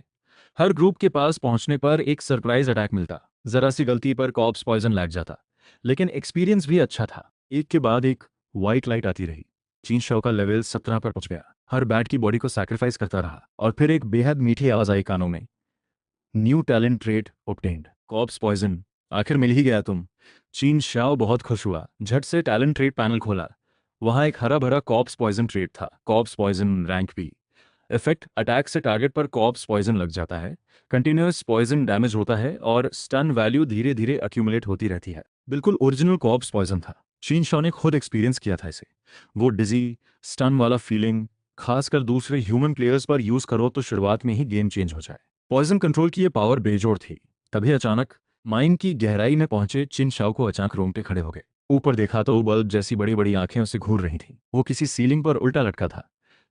हर ग्रुप के पास पहुंचने पर एक सरप्राइज अटैक मिलता। जरा सी गलती पर कॉर्प्स पॉइजन लग जाता। लेकिन एक्सपीरियंस भी अच्छा था। एक के बाद एक व्हाइट लाइट आती रही। चिनशाओ का लेवल 17 पर पहुंच गया। हर बैट की बॉडी को सैक्रिफाइस करता रहा और फिर एक बेहद मीठी आवाज आई कानों में, new talent trait obtained, corpse poison, आखिर मिल ही गया तुम। चिनशाओ बहुत खुश हुआ, झट से टैलेंट ट्रेड पैनल खोला। वहां एक हरा भरा कॉर्प्स पॉइजन ट्रेड था। Corpse poison rank B. Effect, attack से टारगेट पर कॉर्प्स पॉइजन लग जाता है, कंटिन्यूअस पॉइजन डैमेज होता है और स्टन वैल्यू धीरे धीरे अक्यूमुलेट होती रहती है। बिल्कुल ओरिजिनल कॉर्प्स पॉइजन था। चिनशाओ ने खुद एक्सपीरियंस किया था इसे। वो डिजी, स्टन वाला फीलिंग, खासकर दूसरे ह्यूमन प्लेयर्स पर यूज करो तो शुरुआत में ही गेम चेंज हो जाए। पॉइजन कंट्रोल की ये पावर बेजोड़ थी। तभी अचानक माइन की गहराई में पहुंचे चिनशाओ को अचानक रोंगटे खड़े हो गए। ऊपर देखा तो बल्ब जैसी बड़ी बड़ी आंखें उसे घूर रही थीं। वो किसी सीलिंग पर उल्टा लटका था।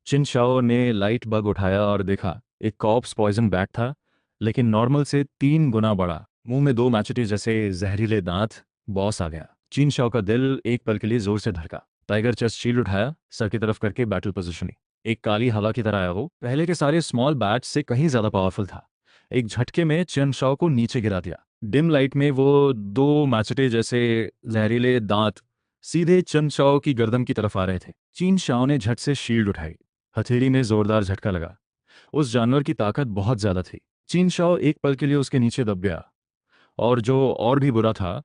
चिनशाओ ने लाइट बग उठाया और देखा, एक कॉर्प्स पॉइजन बैट था, लेकिन नॉर्मल से 3 गुना बड़ा। मुंह में 2 मैचेटे जैसे जहरीले दांत। बॉस आ गया। चिनशाओ का दिल एक पल के लिए जोर से धड़का। टाइगर चेस्ट शील्ड उठाया, सर की तरफ करके बैटल पोजीशन। एक काली हवा की तरह आया वो, पहले के सारे स्मॉल बैट से कहीं ज्यादा पावरफुल था। एक झटके में चिनशाओ को नीचे गिरा दिया। डिम लाइट में वो 2 मैचेटे जैसे जहरीले दांत सीधे चिनशाओ की गर्दन की तरफ आ रहे थे। चिनशाओ ने झट से शील्ड उठाई। हथेली में जोरदार झटका लगा। उस जानवर की ताकत बहुत ज्यादा थी। चिनशाओ एक पल के लिए उसके नीचे दब गया। और जो और भी बुरा था,